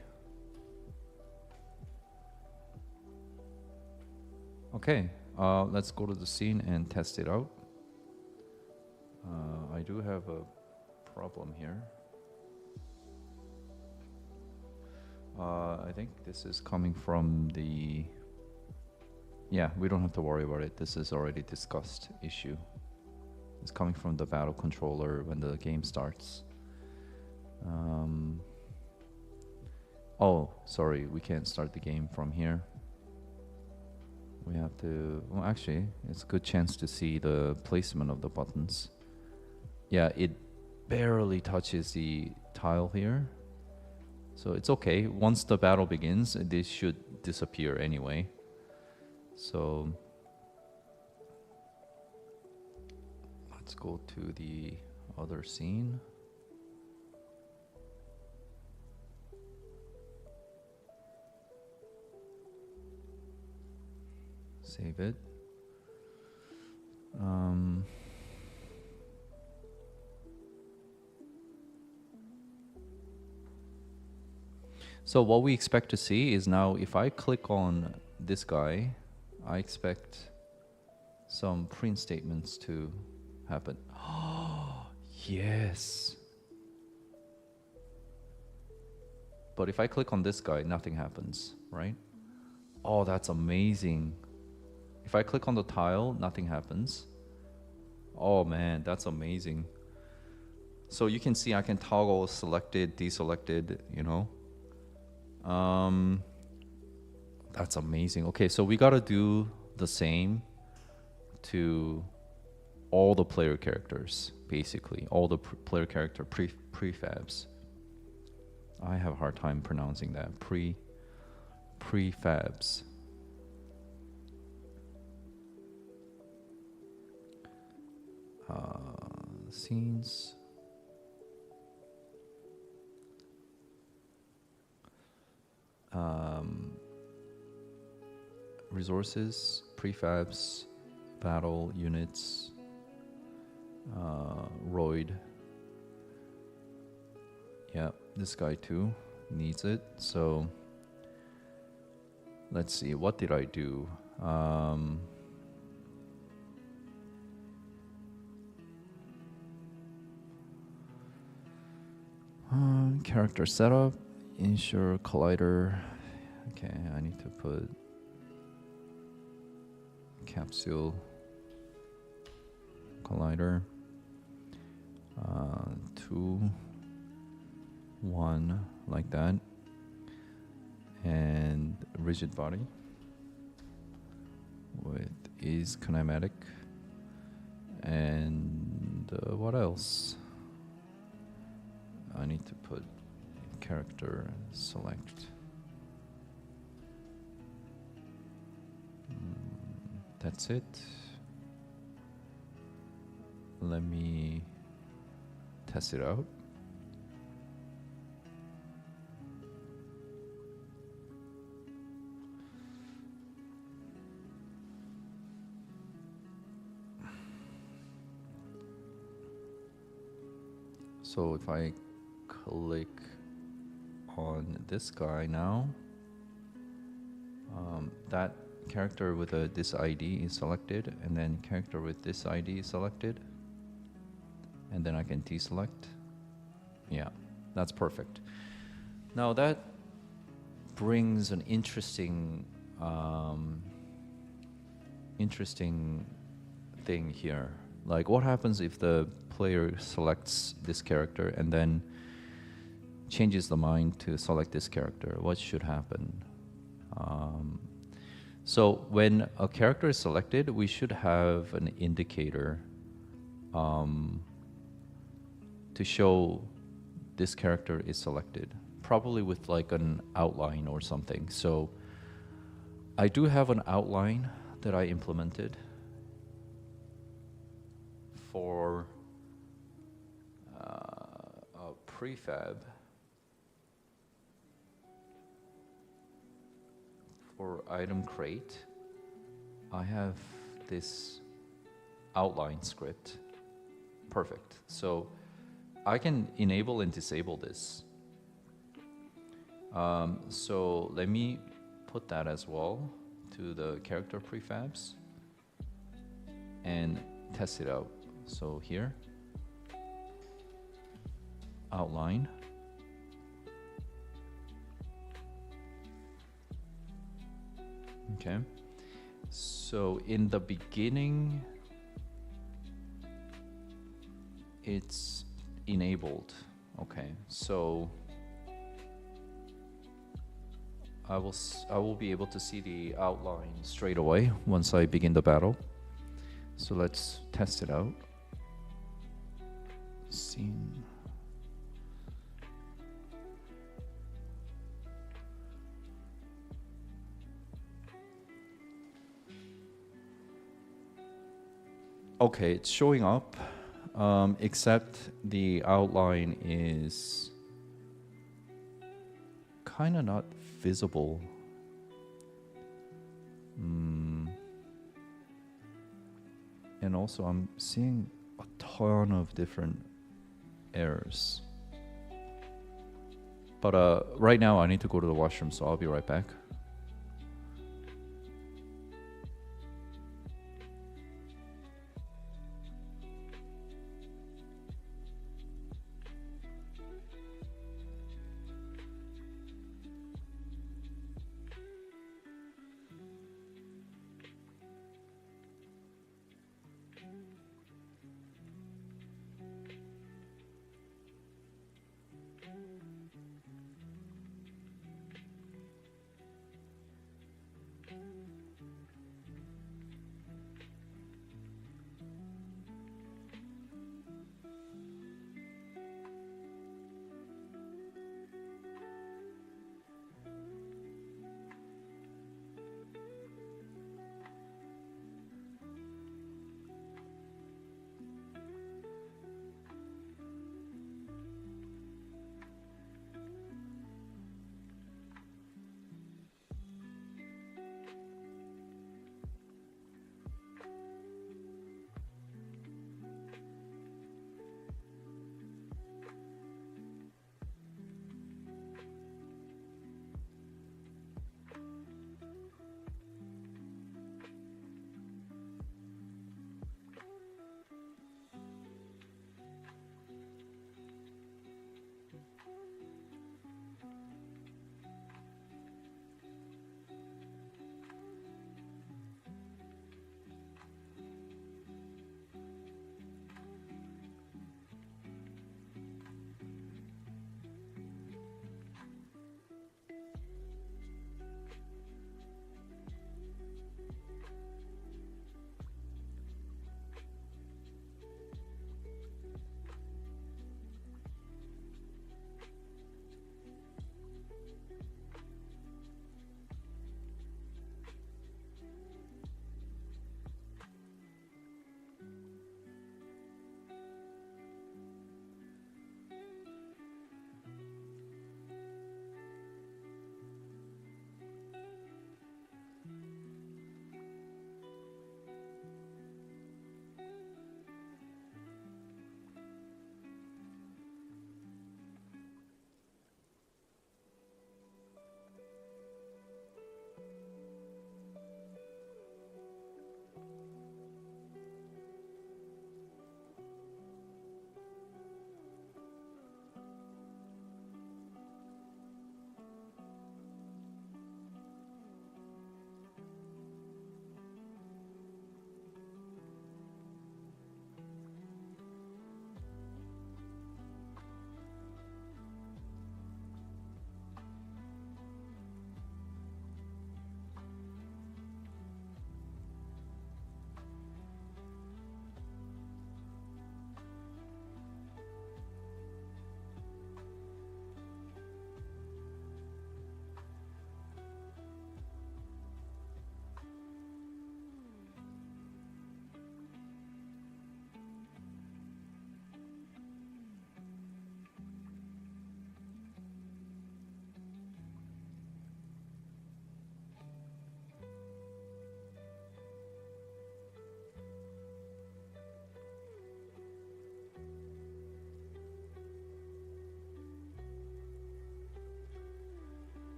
Okay, let's go to the scene and test it out. I do have a problem here. I think this is coming from the... Yeah, we don't have to worry about it. This is already discussed issue. It's coming from the battle controller when the game starts. Oh, sorry, we can't start the game from here. We have to... Well, actually, it's a good chance to see the placement of the buttons. Yeah, it barely touches the tile here. So it's okay. Once the battle begins, this should disappear anyway. So let's go to the other scene. Save it. So what we expect to see is now if I click on this guy, I expect some print statements to happen. Oh, yes. But if I click on this guy, nothing happens, right? Oh, that's amazing. If I click on the tile, nothing happens. Oh man, that's amazing. So you can see I can toggle selected, deselected, you know. That's amazing. Okay, so we gotta do the same to all the player characters, basically. All the player character prefabs. I have a hard time pronouncing that. Prefabs. Scenes. Resources, prefabs, battle units, Roid. Yeah, this guy too needs it. So let's see, what did I do? Character setup, ensure collider. Okay, I need to put capsule collider 2 1 like that, and rigid body with is kinematic, and what else? I need to put character select. That's it. Let me test it out. So if I click on this guy now, that character with this ID is selected, and then character with this ID is selected, and then I can deselect. Yeah, that's perfect. Now that brings an interesting thing here. Like, what happens if the player selects this character and then changes the mind to select this character? What should happen? So when a character is selected, we should have an indicator to show this character is selected, probably with like an outline or something. So I do have an outline that I implemented for a prefab for item crate. I have this outline script. Perfect. So I can enable and disable this. So let me put that as well to the character prefabs and test it out. So here, outline. Okay. So in the beginning, it's enabled. Okay. So I will be able to see the outline straight away once I begin the battle. So let's test it out. Scene. Okay, it's showing up, except the outline is kind of not visible. And also I'm seeing a ton of different errors. But right now I need to go to the washroom, so I'll be right back.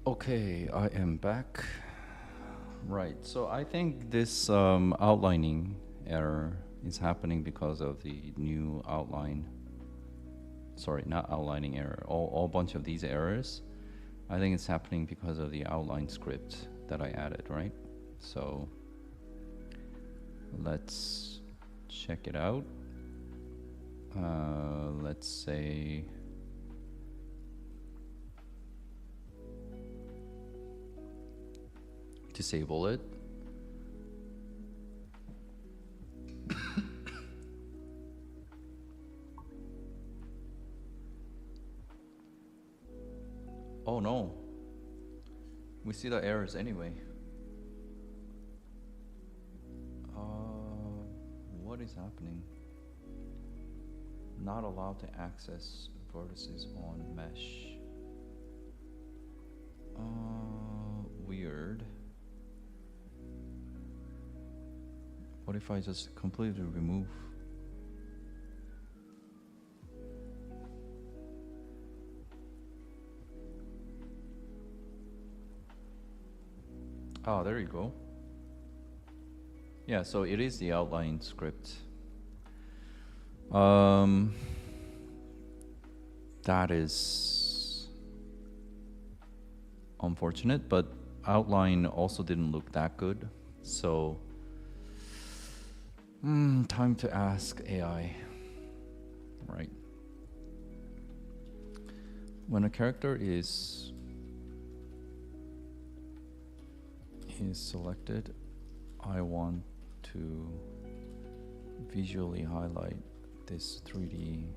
Okay, I am back. Right, so I think this outlining error is happening because of the new outline. Sorry, not outlining error. All bunch of these errors. I think it's happening because of the outline script that I added, right? So let's check it out. Let's say disable it. Oh no, we see the errors anyway. What is happening? Not allowed to access vertices on mesh. Weird. What if I just completely remove? Oh, there you go. Yeah, so it is the outline script. That is unfortunate, but outline also didn't look that good. So, time to ask AI, right? When a character is selected, I want to visually highlight this 3D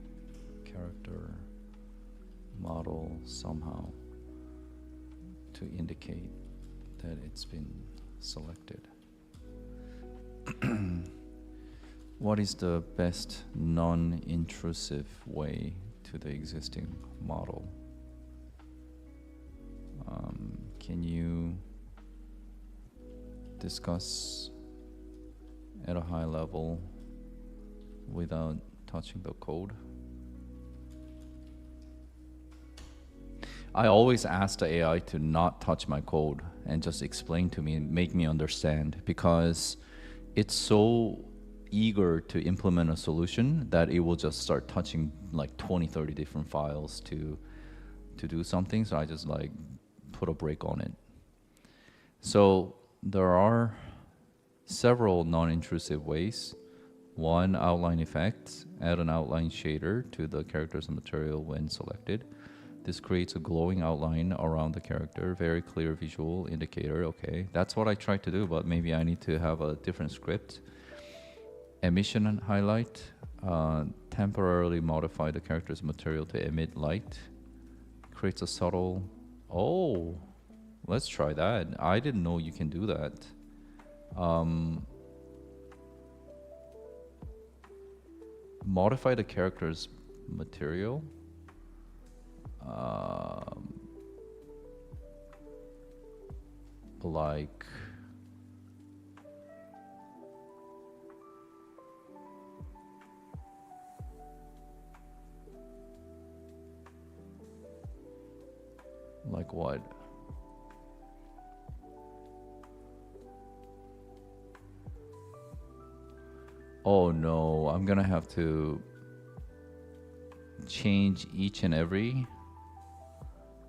character model somehow to indicate that it's been selected. What is the best non-intrusive way to the existing model? Can you discuss at a high level without touching the code? I always ask the AI to not touch my code and just explain to me and make me understand, because it's so eager to implement a solution that it will just start touching like 20-30 different files to do something. So I just like put a break on it. So there are several non-intrusive ways. One, outline effect. Add an outline shader to the character's material when selected. This creates a glowing outline around the character, very clear visual indicator. Okay, that's what I tried to do, but maybe I need to have a different script. Emission and highlight. Temporarily modify the character's material to emit light. Creates a subtle... Oh, let's try that. I didn't know you can do that. Modify the character's material. Like... Like what? Oh no, I'm gonna have to change each and every...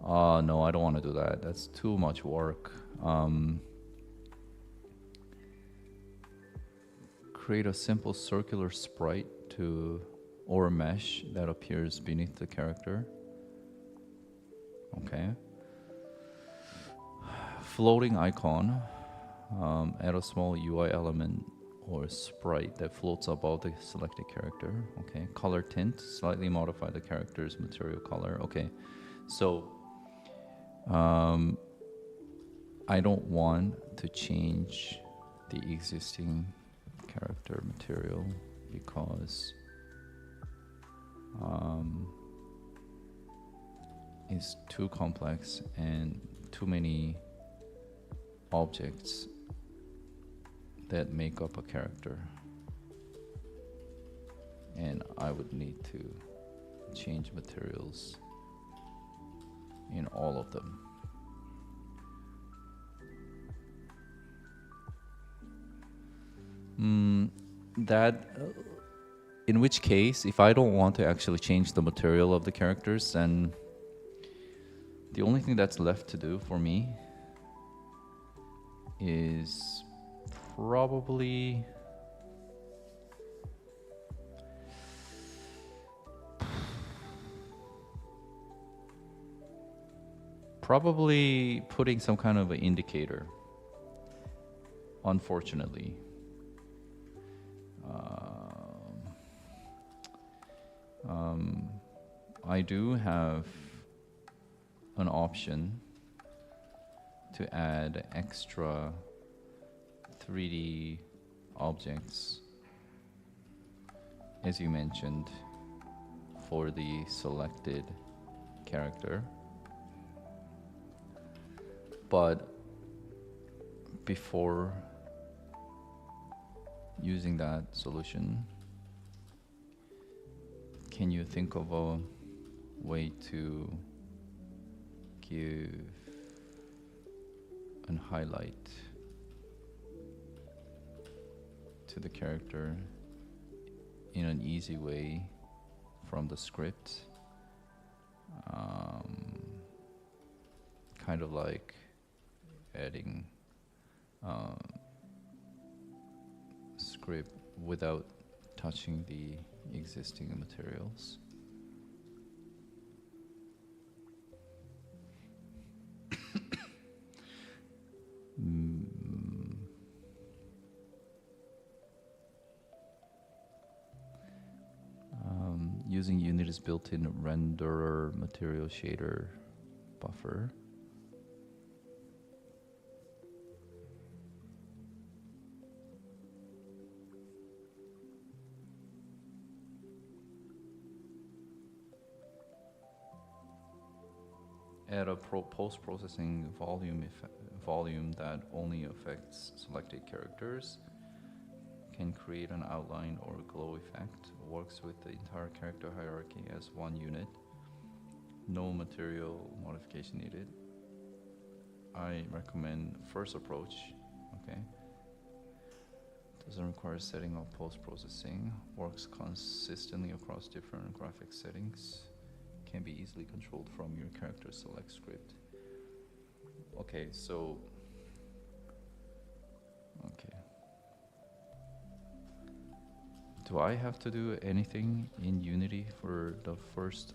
no, I don't want to do that. That's too much work. Create a simple circular sprite or a mesh that appears beneath the character. Okay. Floating icon. Add a small UI element or sprite that floats above the selected character. Okay. Color tint. Slightly modify the character's material color. Okay. So I don't want to change the existing character material because it's too complex and too many objects that make up a character, and I would need to change materials in all of them. that, in which case, if I don't want to actually change the material of the characters, then the only thing that's left to do for me is probably putting some kind of an indicator, unfortunately. I do have an option to add extra 3D objects, as you mentioned, for the selected character. But before using that solution, can you think of a way to give and highlight to the character in an easy way from the script? Kind of like adding script without touching the existing materials. Using Unity's built-in renderer material shader buffer. Add a post-processing volume that only affects selected characters. Can create an outline or glow effect. Works with the entire character hierarchy as one unit. No material modification needed. I recommend first approach. Okay. Doesn't require setting up post-processing. Works consistently across different graphics settings. Can be easily controlled from your character select script. Okay, so okay. Do I have to do anything in Unity for the first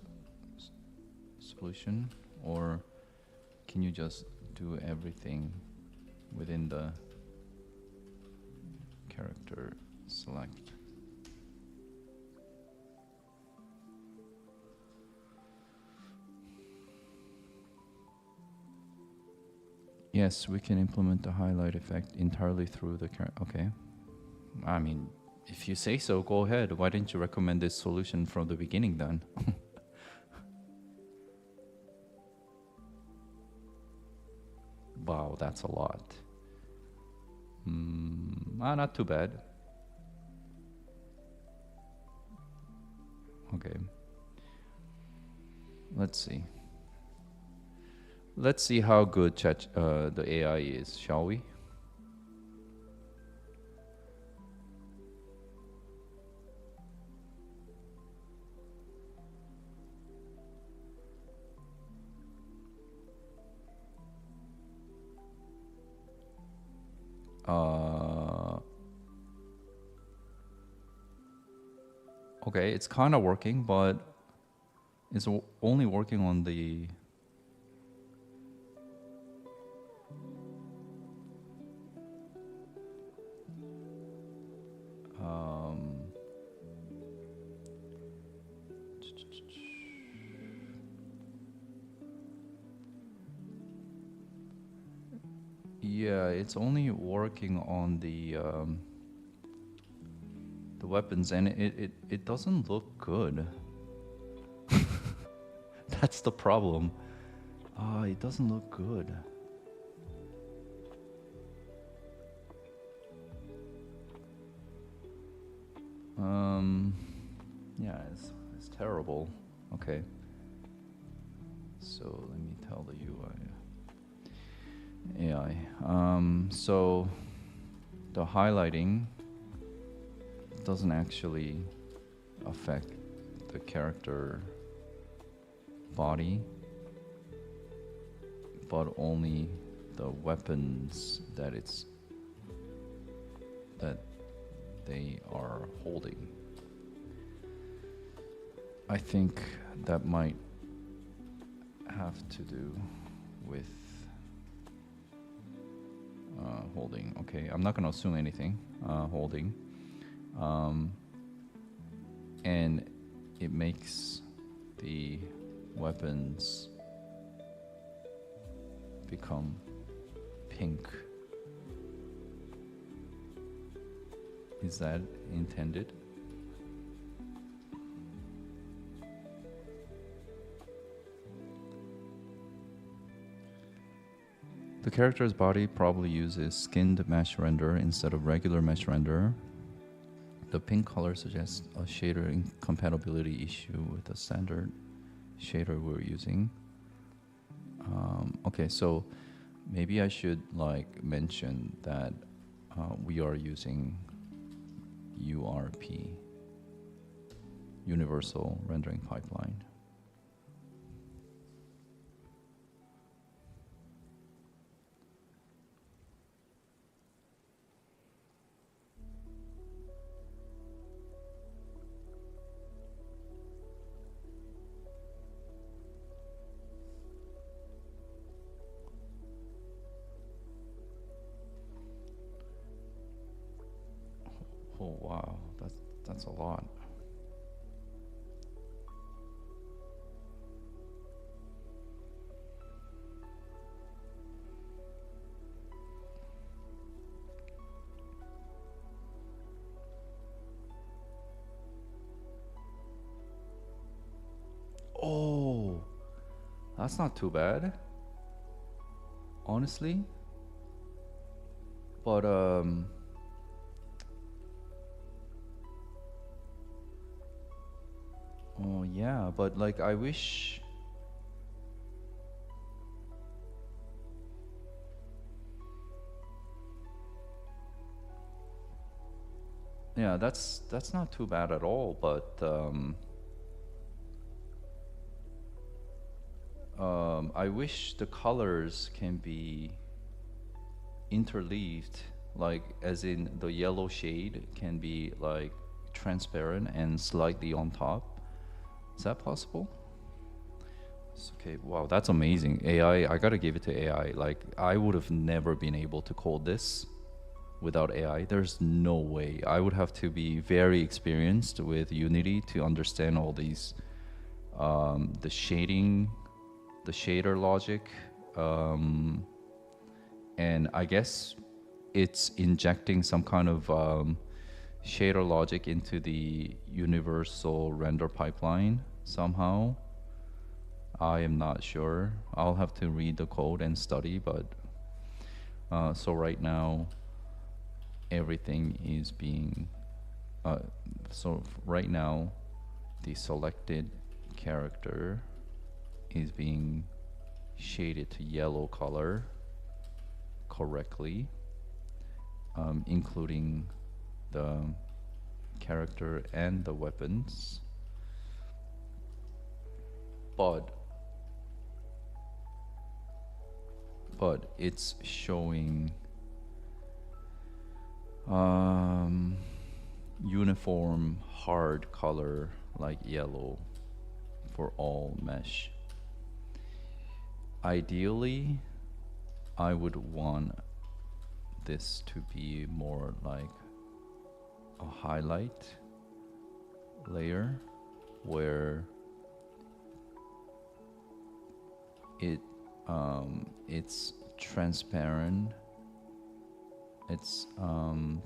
solution, or can you just do everything within the character select? Yes, we can implement the highlight effect entirely through the character. Okay. I mean, if you say so, go ahead. Why didn't you recommend this solution from the beginning then? Wow, that's a lot. Not too bad. Okay. Let's see. Let's see how good the AI is, shall we? Okay, it's kind of working, but it's only working on the yeah, it's only working on the weapons, and it doesn't look good. That's the problem. It doesn't look good. Yeah, it's terrible. Okay. So let me tell the AI. So the highlighting doesn't actually affect the character body, but only the weapons that they are holding. I think that might have to do with holding. Okay, I'm not going to assume anything. Holding. And it makes the weapons become pink. Is that intended? The character's body probably uses skinned mesh render instead of regular mesh render. The pink color suggests a shader incompatibility issue with the standard shader we're using. Okay, so maybe I should like mention that we are using URP, Universal Rendering Pipeline. Oh wow, that's a lot. Oh, that's not too bad, honestly. But oh yeah, but like I wish. Yeah, that's not too bad at all. But I wish the colors can be interleaved, like as in the yellow shade can be like transparent and slightly on top. Is that possible? Okay, wow, that's amazing. AI, I gotta give it to AI. Like, I would have never been able to code this without AI. There's no way. I would have to be very experienced with Unity to understand all these, the shading, the shader logic, and I guess it's injecting some kind of shader logic into the universal render pipeline somehow. I am not sure. I'll have to read the code and study, but so right now everything is being right now the selected character is being shaded to yellow color correctly, including the character and the weapons, but it's showing uniform hard color like yellow for all mesh. Ideally, I would want this to be more like a highlight layer where it's transparent. It's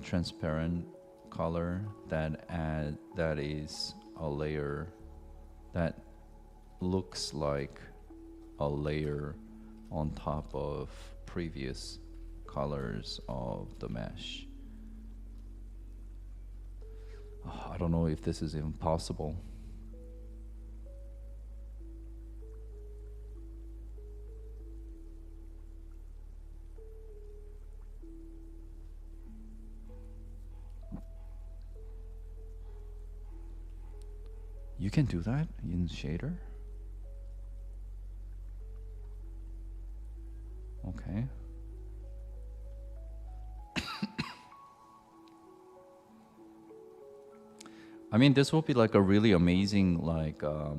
transparent color that is a layer that looks like a layer on top of previous colors of the mesh. I don't know if this is even possible. You can do that in shader? Okay. I mean, this will be like a really amazing, like, a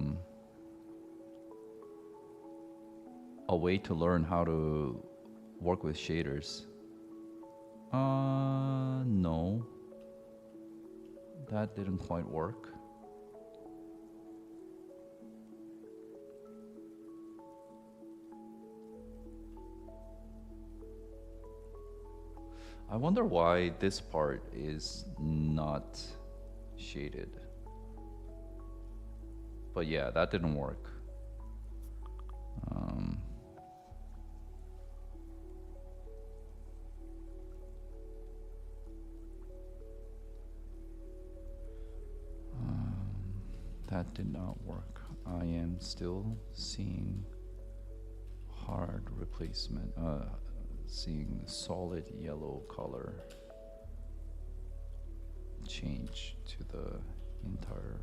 way to learn how to work with shaders. No. That didn't quite work. I wonder why this part is not shaded. But yeah, that didn't work. That did not work. I am still seeing hard replacement, seeing solid yellow color change to the entire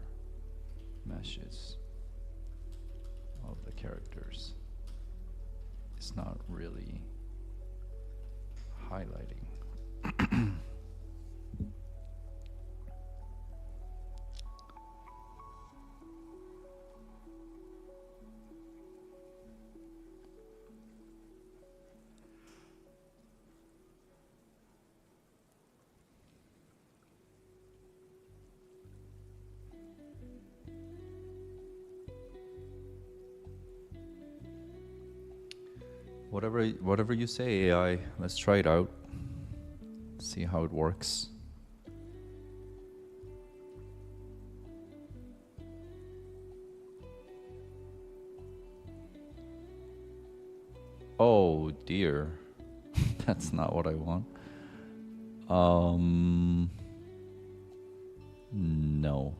meshes of the characters. It's not really highlighting. Whatever you say, AI. Let's try it out. See how it works. Oh dear. That's not what I want. No.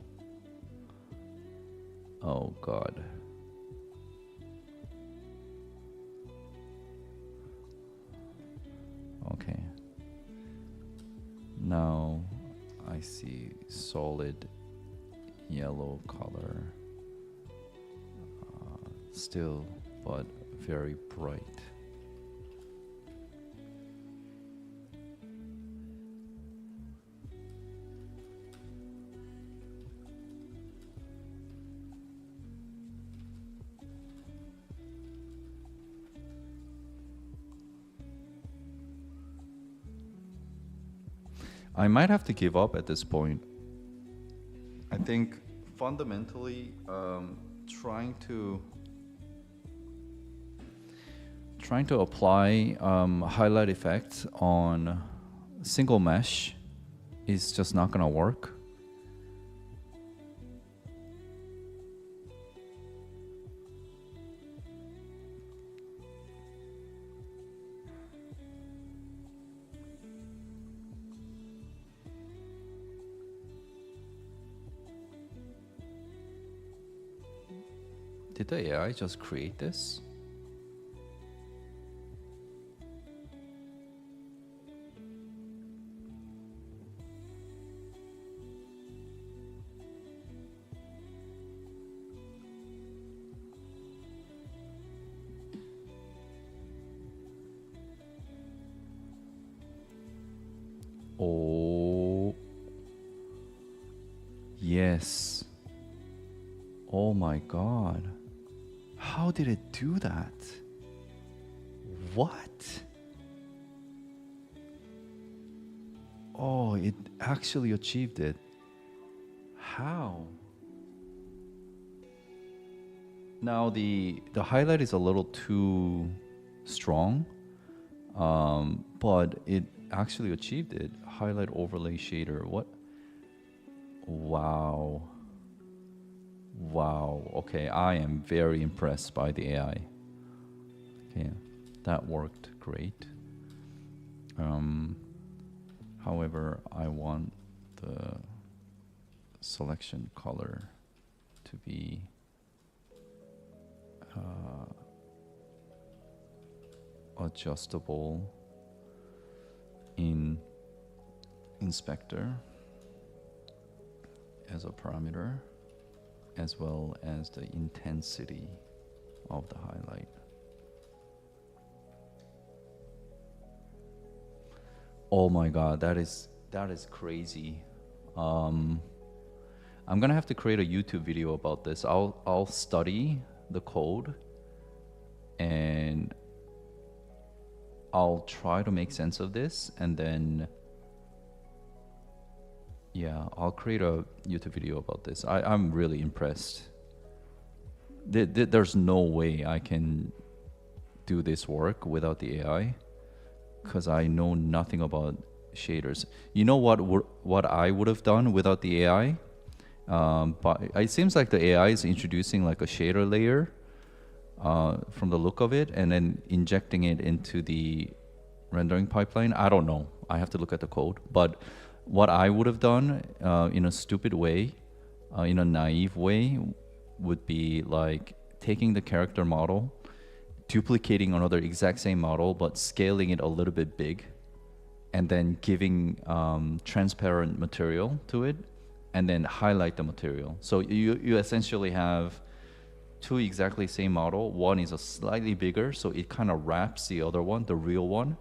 Oh god. Okay. Now I see solid yellow color. Still, but very bright. I might have to give up at this point. I think fundamentally, trying to apply highlight effects on single mesh is just not gonna work. Did the AI just create this? Oh, yes. Oh my god. How did it do that? What? Oh, it actually achieved it. How? Now the highlight is a little too strong, but it actually achieved it. Highlight overlay shader. What? Wow. Wow. Okay, I am very impressed by the AI. Okay, that worked great. However, I want the selection color to be adjustable in inspector as a parameter, as well as the intensity of the highlight. Oh my god, that is crazy. I'm gonna have to create a YouTube video about this. I'll study the code and I'll try to make sense of this, and then yeah, I'll create a YouTube video about this. I'm really impressed. There's no way I can do this work without the AI, because I know nothing about shaders. You know what I would have done without the AI? But it seems like the AI is introducing like a shader layer from the look of it, and then injecting it into the rendering pipeline. I don't know. I have to look at the code. But what I would have done in a stupid way, in a naive way, would be like taking the character model, duplicating another exact same model, but scaling it a little bit big, and then giving transparent material to it, and then highlight the material. So you essentially have two exactly same model. One is a slightly bigger, so it kind of wraps the other one, the real one,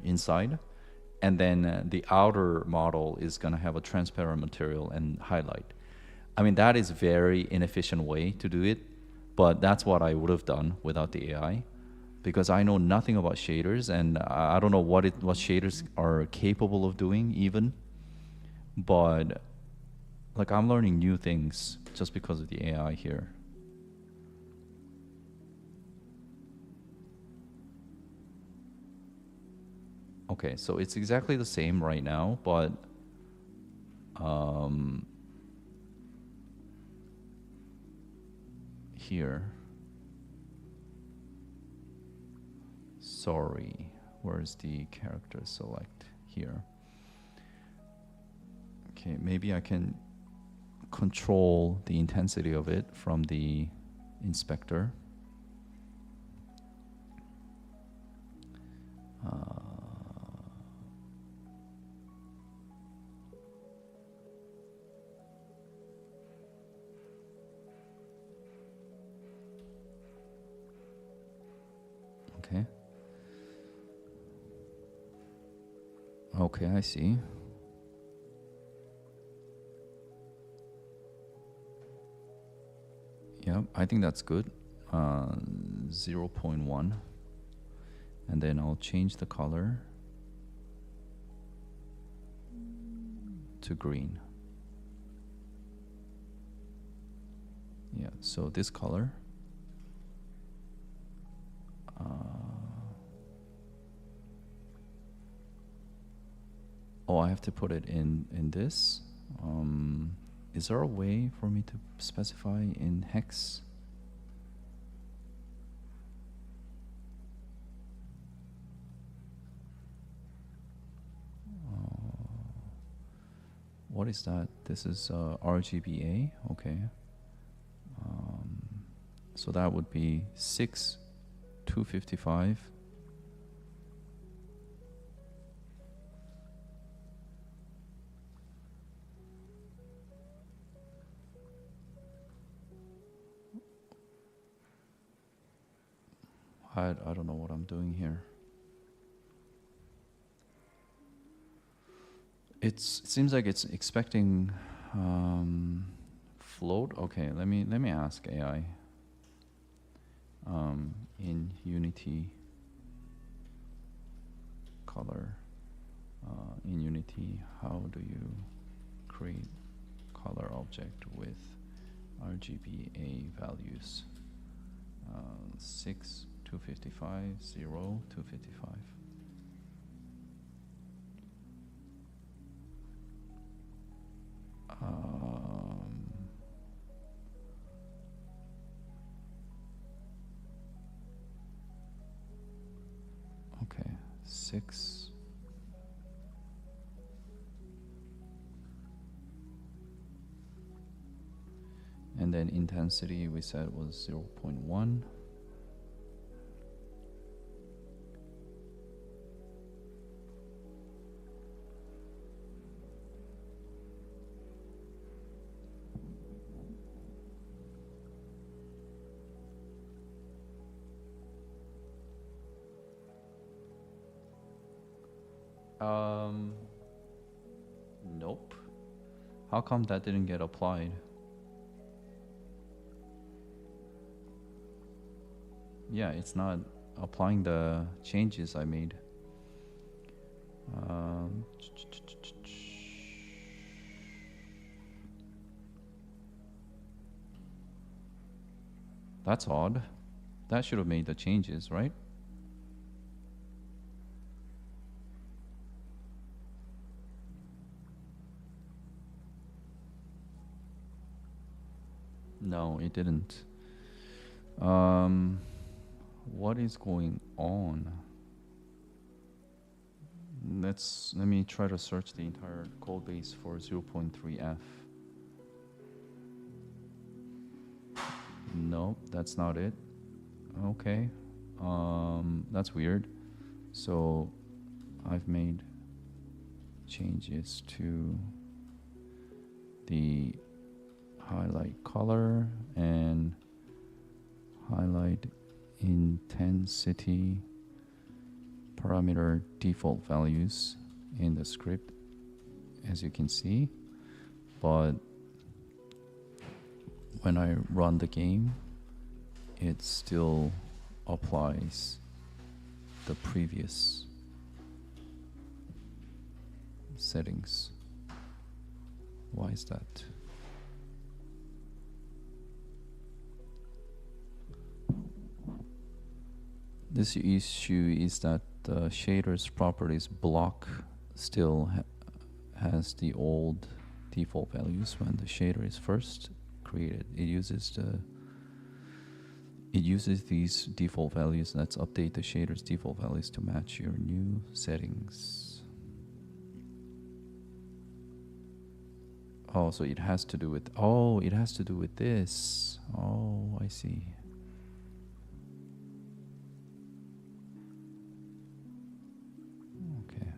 inside. And then the outer model is going to have a transparent material and highlight. I mean, that is very inefficient way to do it, but that's what I would have done without the AI, because I know nothing about shaders, and I don't know what shaders are capable of doing even. But like, I'm learning new things just because of the AI here. Okay, so it's exactly the same right now, but here, sorry, where's the character select here? Okay, maybe I can control the intensity of it from the inspector. Okay. Okay, I see. Yeah, I think that's good. 0.1. And then I'll change the color to green. Yeah, so this color. Oh, I have to put it in this. Is there a way for me to specify in hex? What is that? This is RGBA. Okay. So that would be 6,255. I don't know what I'm doing here. It seems like it's expecting float. Okay, let me ask AI. In Unity color, in Unity, how do you create color object with RGBA values? 6, 255, 0, 255. Okay, 6. And then intensity we said was 0.1. Um, nope. How come that didn't get applied? Yeah, it's not applying the changes I made. Um, that's odd. That should have made the changes, right? No, it didn't. What is going on? Let me try to search the entire code base for 0.3f. Nope, that's not it. Okay. That's weird. So I've made changes to the highlight color and highlight intensity parameter default values in the script, as you can see. But when I run the game, it still applies the previous settings. Why is that? This issue is that the shader's properties block still has the old default values when the shader is first created. It uses these default values. Let's update the shader's default values to match your new settings. Oh, so it has to do with, oh, it has to do with this. Oh, I see. Okay.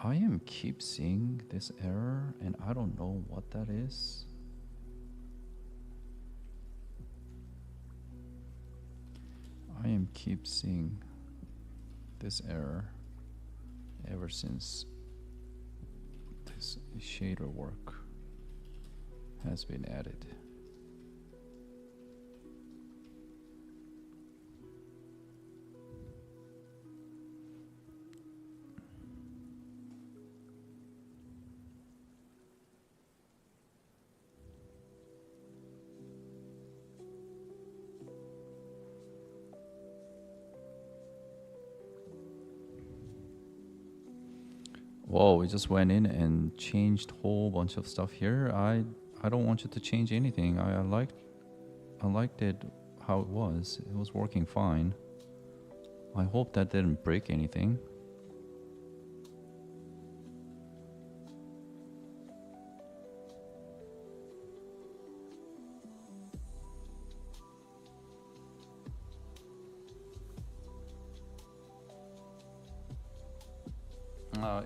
I am keep seeing this error and I don't know what that is. I am keep seeing this error ever since this shader work has been added. Whoa, we just went in and changed a whole bunch of stuff here. I don't want you to change anything. I liked it how it was. It was working fine. I hope that didn't break anything.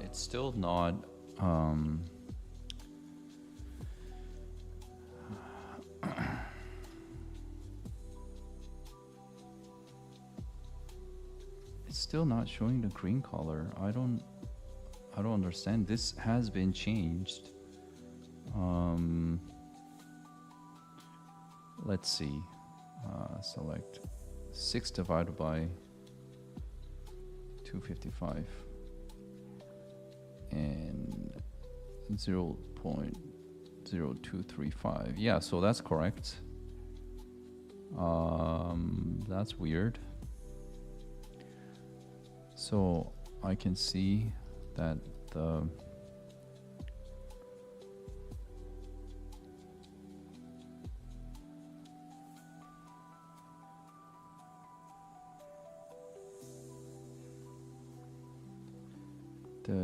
It's still not it's still not showing the green color. I don't understand. This has been changed. Let's see. Select 6 divided by 255 and 0.0235. Yeah, so that's correct. That's weird. So I can see that the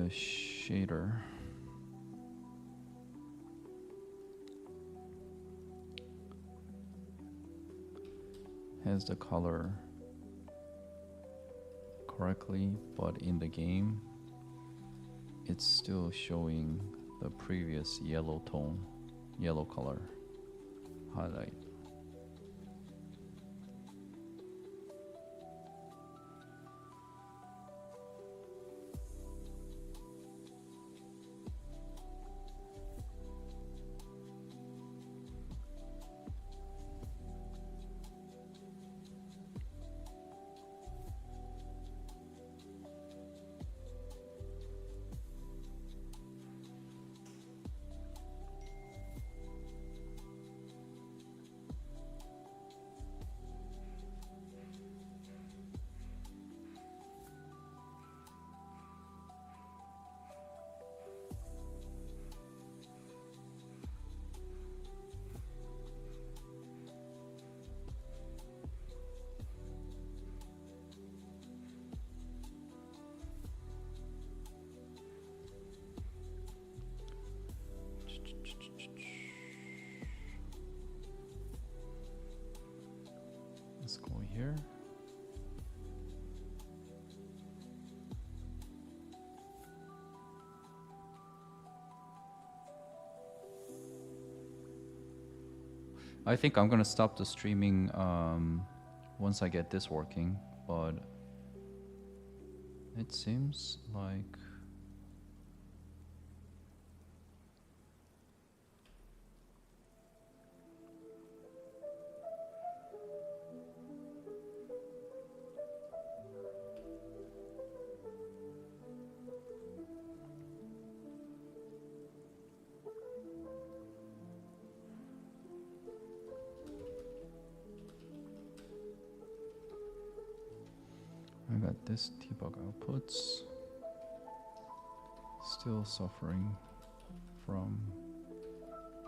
shader has the color correctly, but in the game it's still showing the previous yellow tone, yellow color highlight. Let's go here. I think I'm gonna stop the streaming once I get this working, but it seems like I got this debug outputs still suffering from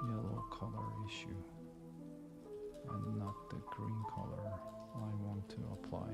yellow color issue and not the green color I want to apply.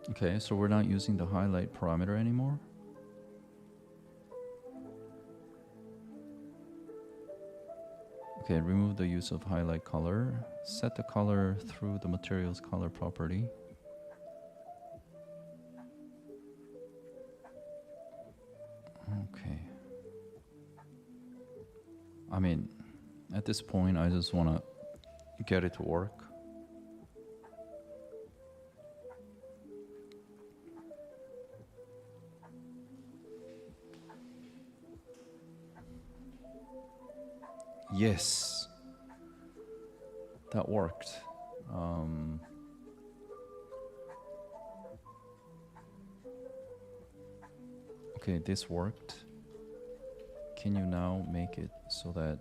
Okay, so we're not using the highlight parameter anymore. Okay, remove the use of highlight color. Set the color through the material's color property. Okay. I mean, at this point, I just want to get it to work. Yes, that worked. Okay, this worked. Can you now make it so that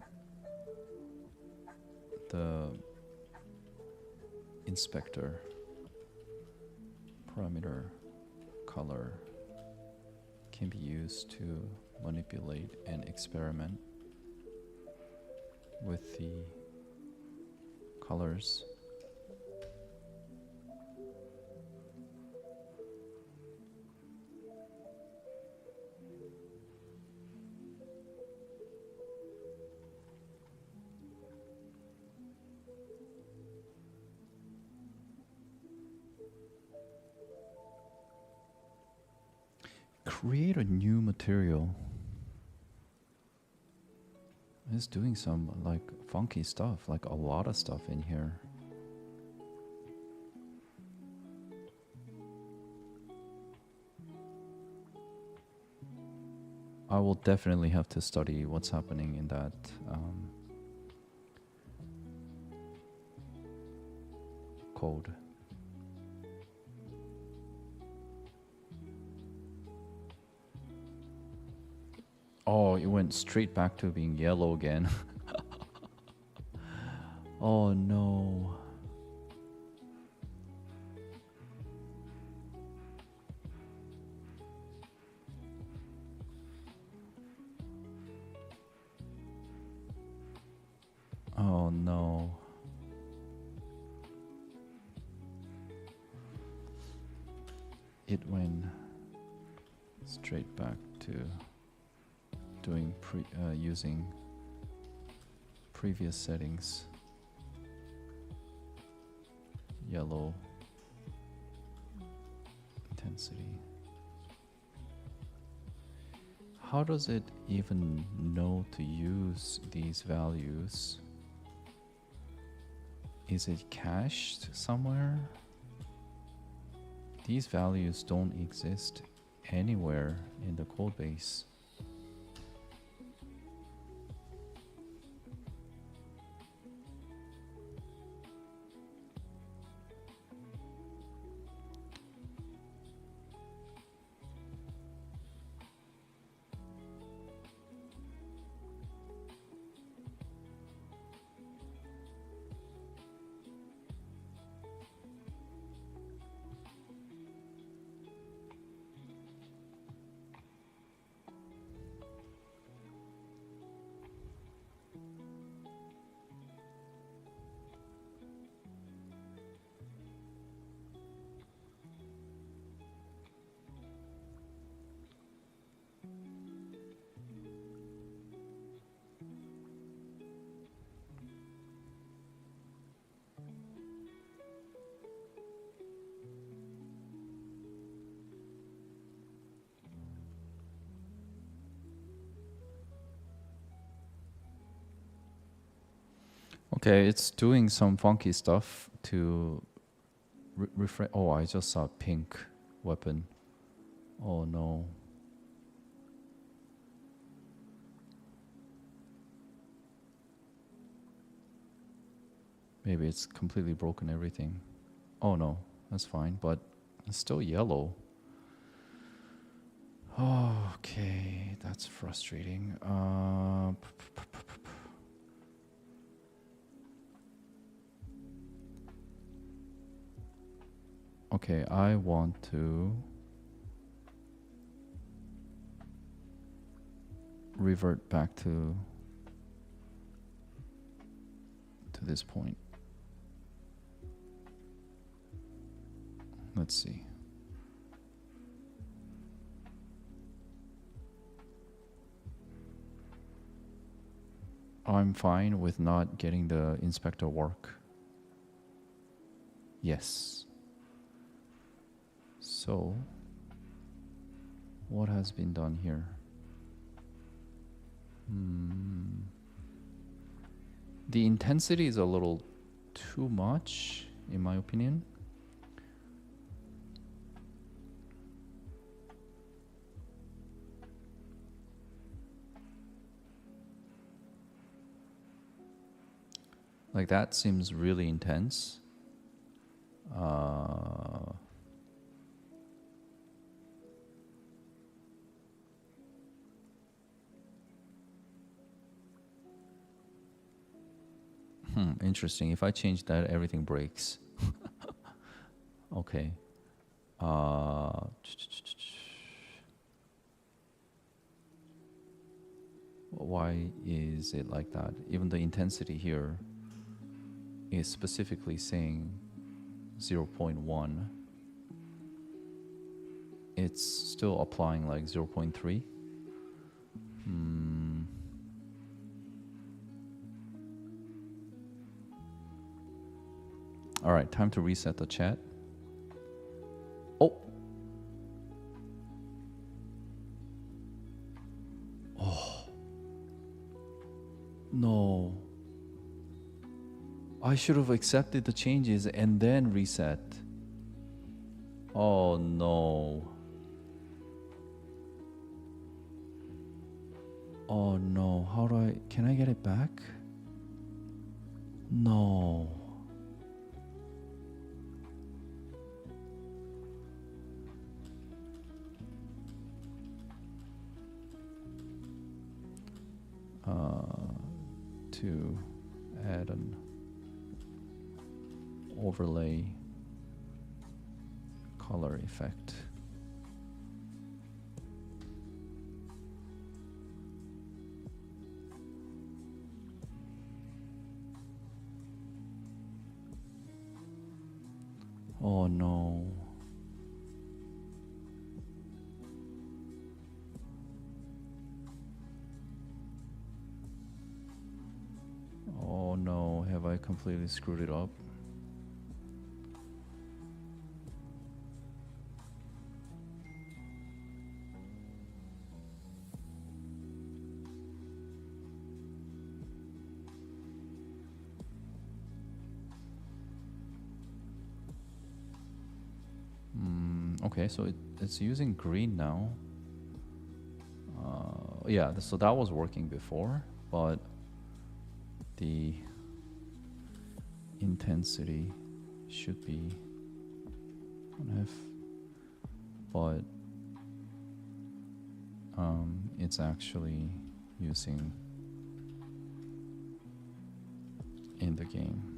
the inspector parameter color can be used to manipulate and experiment with the colors? Create a new material. It's doing some like funky stuff, like a lot of stuff in here. I will definitely have to study what's happening in that code. Oh, it went straight back to being yellow again. Oh no. no. It went straight back to doing using previous settings. Yellow intensity. How does it even know to use these values? Is it cached somewhere? These values don't exist anywhere in the code base. Okay, it's doing some funky stuff to refresh. Oh, I just saw pink weapon. Oh no. Maybe it's completely broken everything. Oh no, that's fine, but it's still yellow. Oh, okay, that's frustrating. Okay, I want to revert back to this point. Let's see. I'm fine with not getting the inspector work. Yes. So, what has been done here? The intensity is a little too much, in my opinion. Like that seems really intense. Interesting. If I change that, everything breaks. Okay. Why is it like that? Even the intensity here is specifically saying 0.1. It's still applying like 0.3. All right, time to reset the chat. Oh. Oh. No. I should have accepted the changes and then reset. Oh no. Oh no. How do I... Can I get it back? No. To add an overlay color effect. Oh no. Oh no, have I completely screwed it up? Okay, so it's using green now. Yeah, so that was working before, but the intensity should be on F, but it's actually using in the game.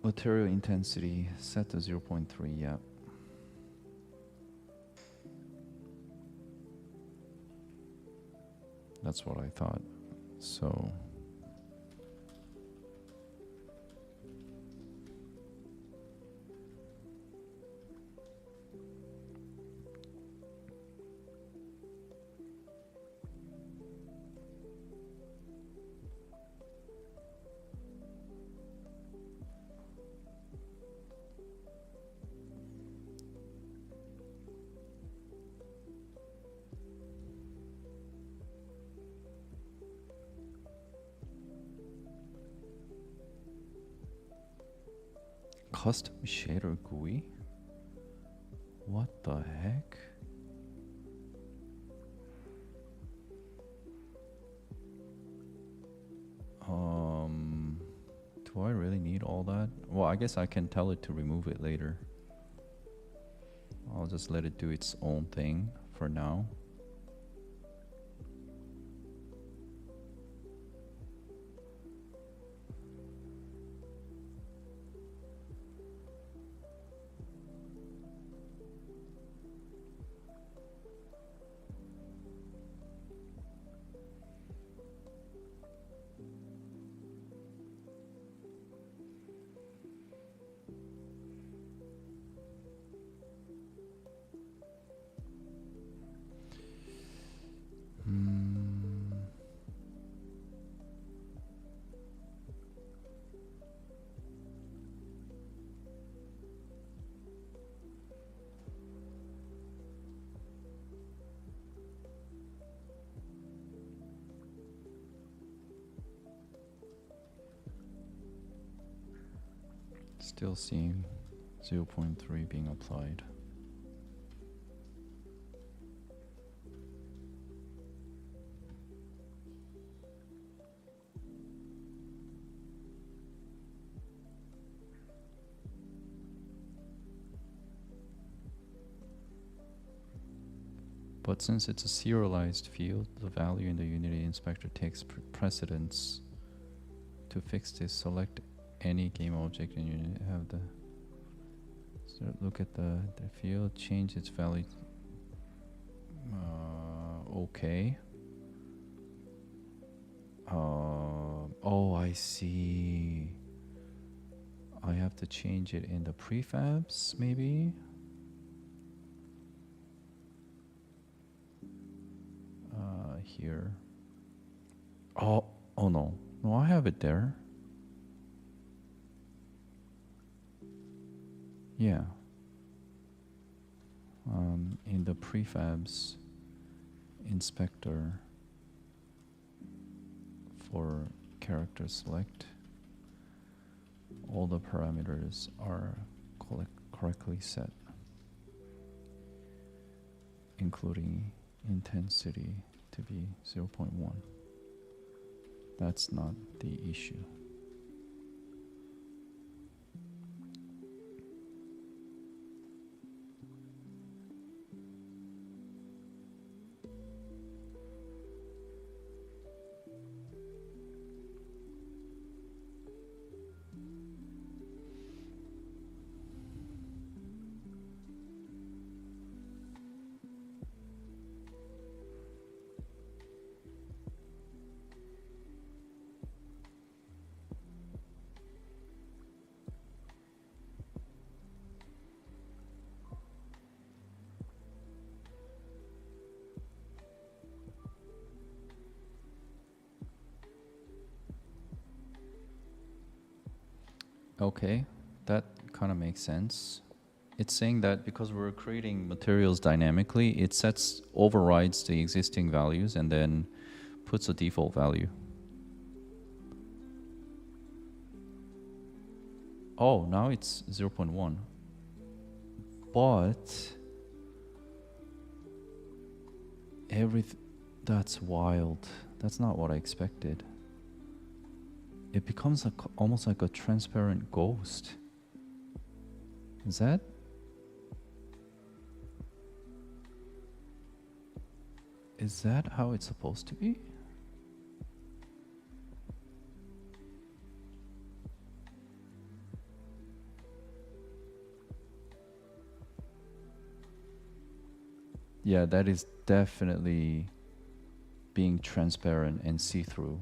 Material intensity set to 0.3, yeah. That's what I thought. So custom shader GUI? What the heck? Do I really need all that? Well, I guess I can tell it to remove it later. I'll just let it do its own thing for now. Still seeing 0.3 being applied. But since it's a serialized field, the value in the Unity inspector takes precedence. To fix this, select any game object and you have the look at the field, change its value. Okay. Oh, I see. I have to change it in the prefabs, maybe. Here. Oh no. No, I have it there. Yeah. In the prefabs inspector for character select, all the parameters are correctly set. including intensity to be 0.1. That's not the issue. Okay, that kind of makes sense. It's saying that because we're creating materials dynamically, it overrides the existing values and then puts a default value. Oh, now it's 0.1. But that's wild. That's not what I expected. It becomes almost like a transparent ghost. Is that how it's supposed to be? Yeah, that is definitely being transparent and see-through.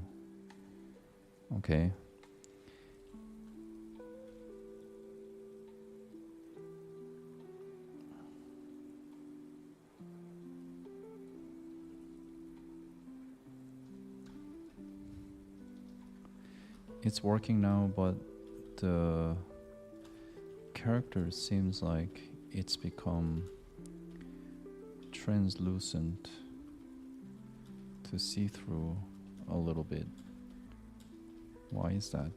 Okay. It's working now, but the character seems like it's become translucent to see through a little bit. Why is that?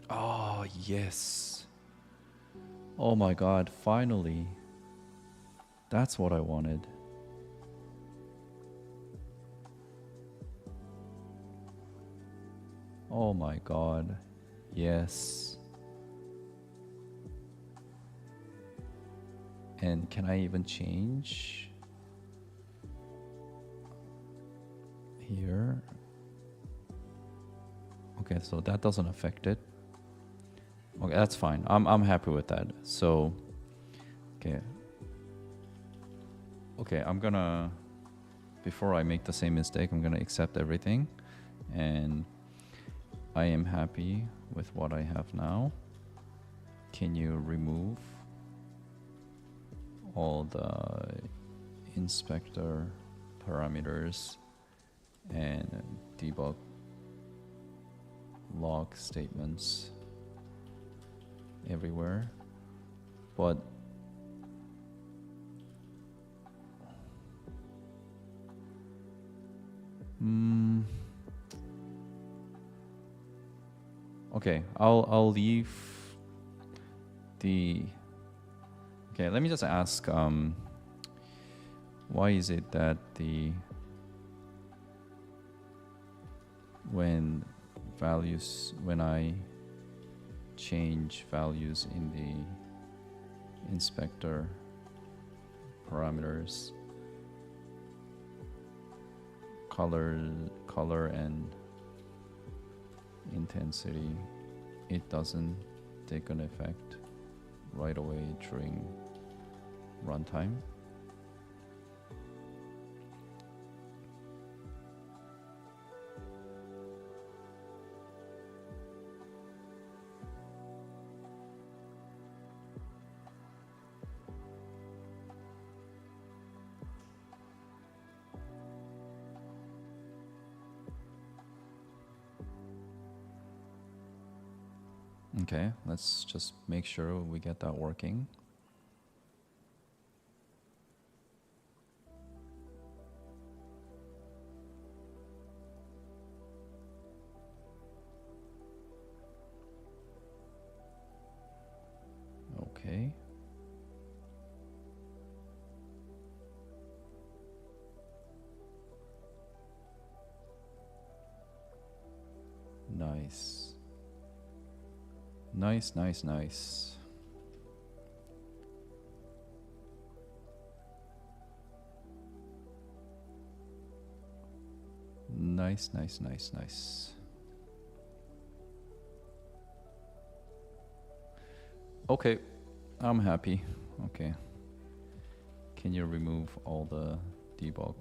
Oh, yes. Oh my god, finally. That's what I wanted. Oh my god. Yes. And can I even change here? Okay, so that doesn't affect it. Okay, that's fine. I'm happy with that. So, okay. Okay, I'm gonna, before I make the same mistake, I'm gonna accept everything. And I am happy with what I have now. Can you remove all the inspector parameters and debug log statements everywhere? But okay, I'll leave the. Okay, let me just ask. Why is it that when I change values in the inspector parameters, color and intensity, it doesn't take an effect right away during runtime? Okay, let's just make sure we get that working. Okay. Nice. Nice, nice, nice. Nice, nice, nice, nice. Okay, I'm happy. Okay. Can you remove all the debug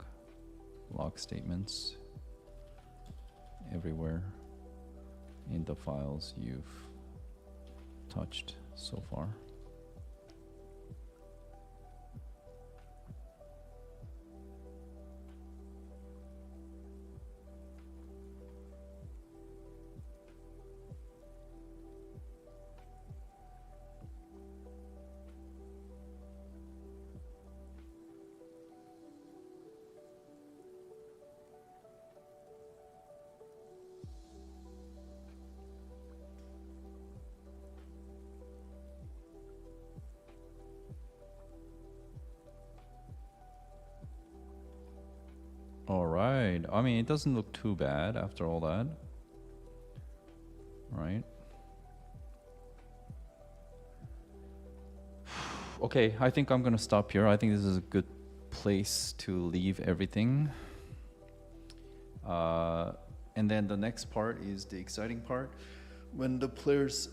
log statements everywhere in the files you've touched so far? All right. I mean, it doesn't look too bad after all that. Right? Okay, I think I'm gonna stop here. I think this is a good place to leave everything. And then the next part is the exciting part. When the players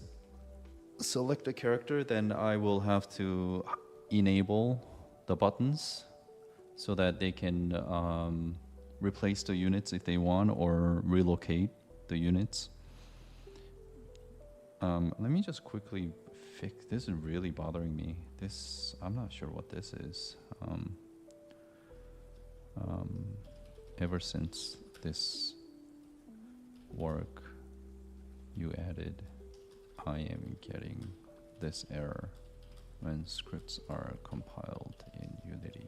select a character, then I will have to enable the buttons so that they can replace the units if they want or relocate the units. Let me just quickly fix. This is really bothering me. This, I'm not sure what this is. Ever since this work you added, I am getting this error when scripts are compiled in Unity.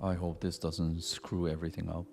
I hope this doesn't screw everything up.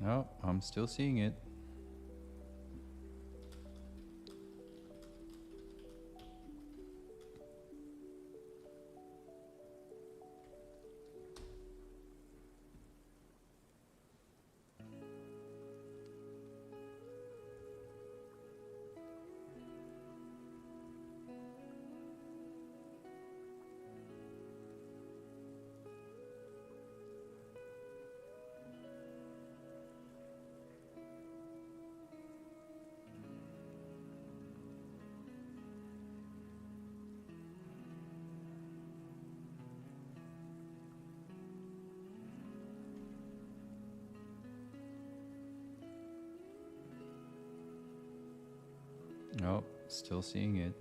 Oh, I'm still seeing it. Oh, still seeing it.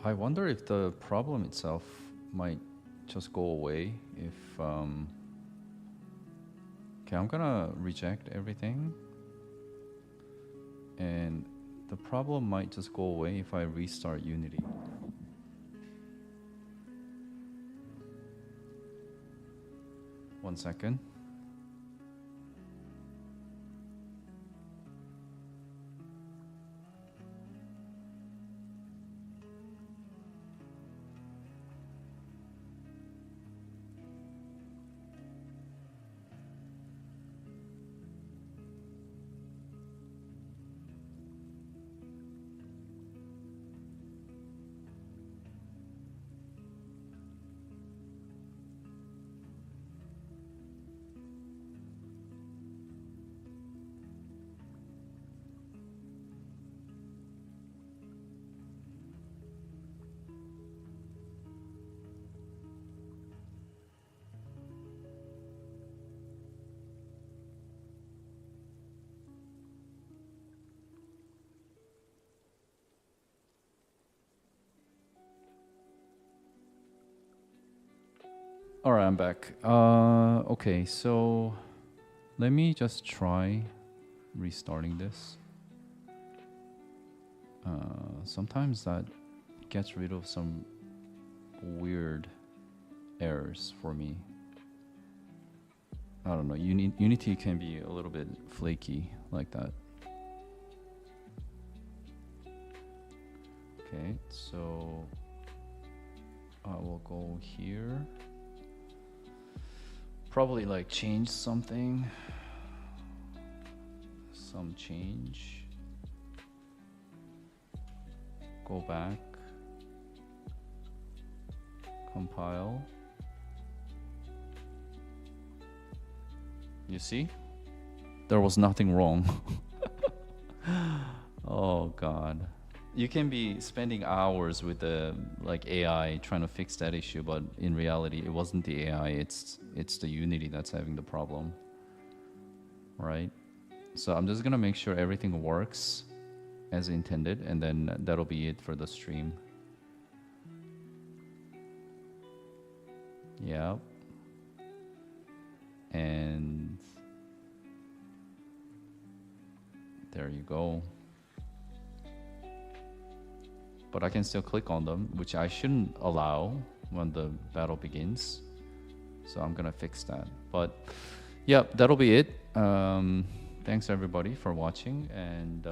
I wonder if the problem itself might just go away if okay, I'm gonna reject everything and the problem might just go away if I restart Unity. One second. All right, I'm back. Okay, so let me just try restarting this. Sometimes that gets rid of some weird errors for me. I don't know. Unity can be a little bit flaky like that. Okay, so I will go here. Probably like change something. Some change. Go back. Compile. You see? There was nothing wrong. Oh God. You can be spending hours with the like AI trying to fix that issue, but in reality it wasn't the AI, it's the Unity that's having the problem. Right? So I'm just gonna make sure everything works as intended, and then that'll be it for the stream. Yep. And there you go. But I can still click on them, which I shouldn't allow when the battle begins. So I'm gonna fix that. But yeah, that'll be it. Thanks everybody for watching, and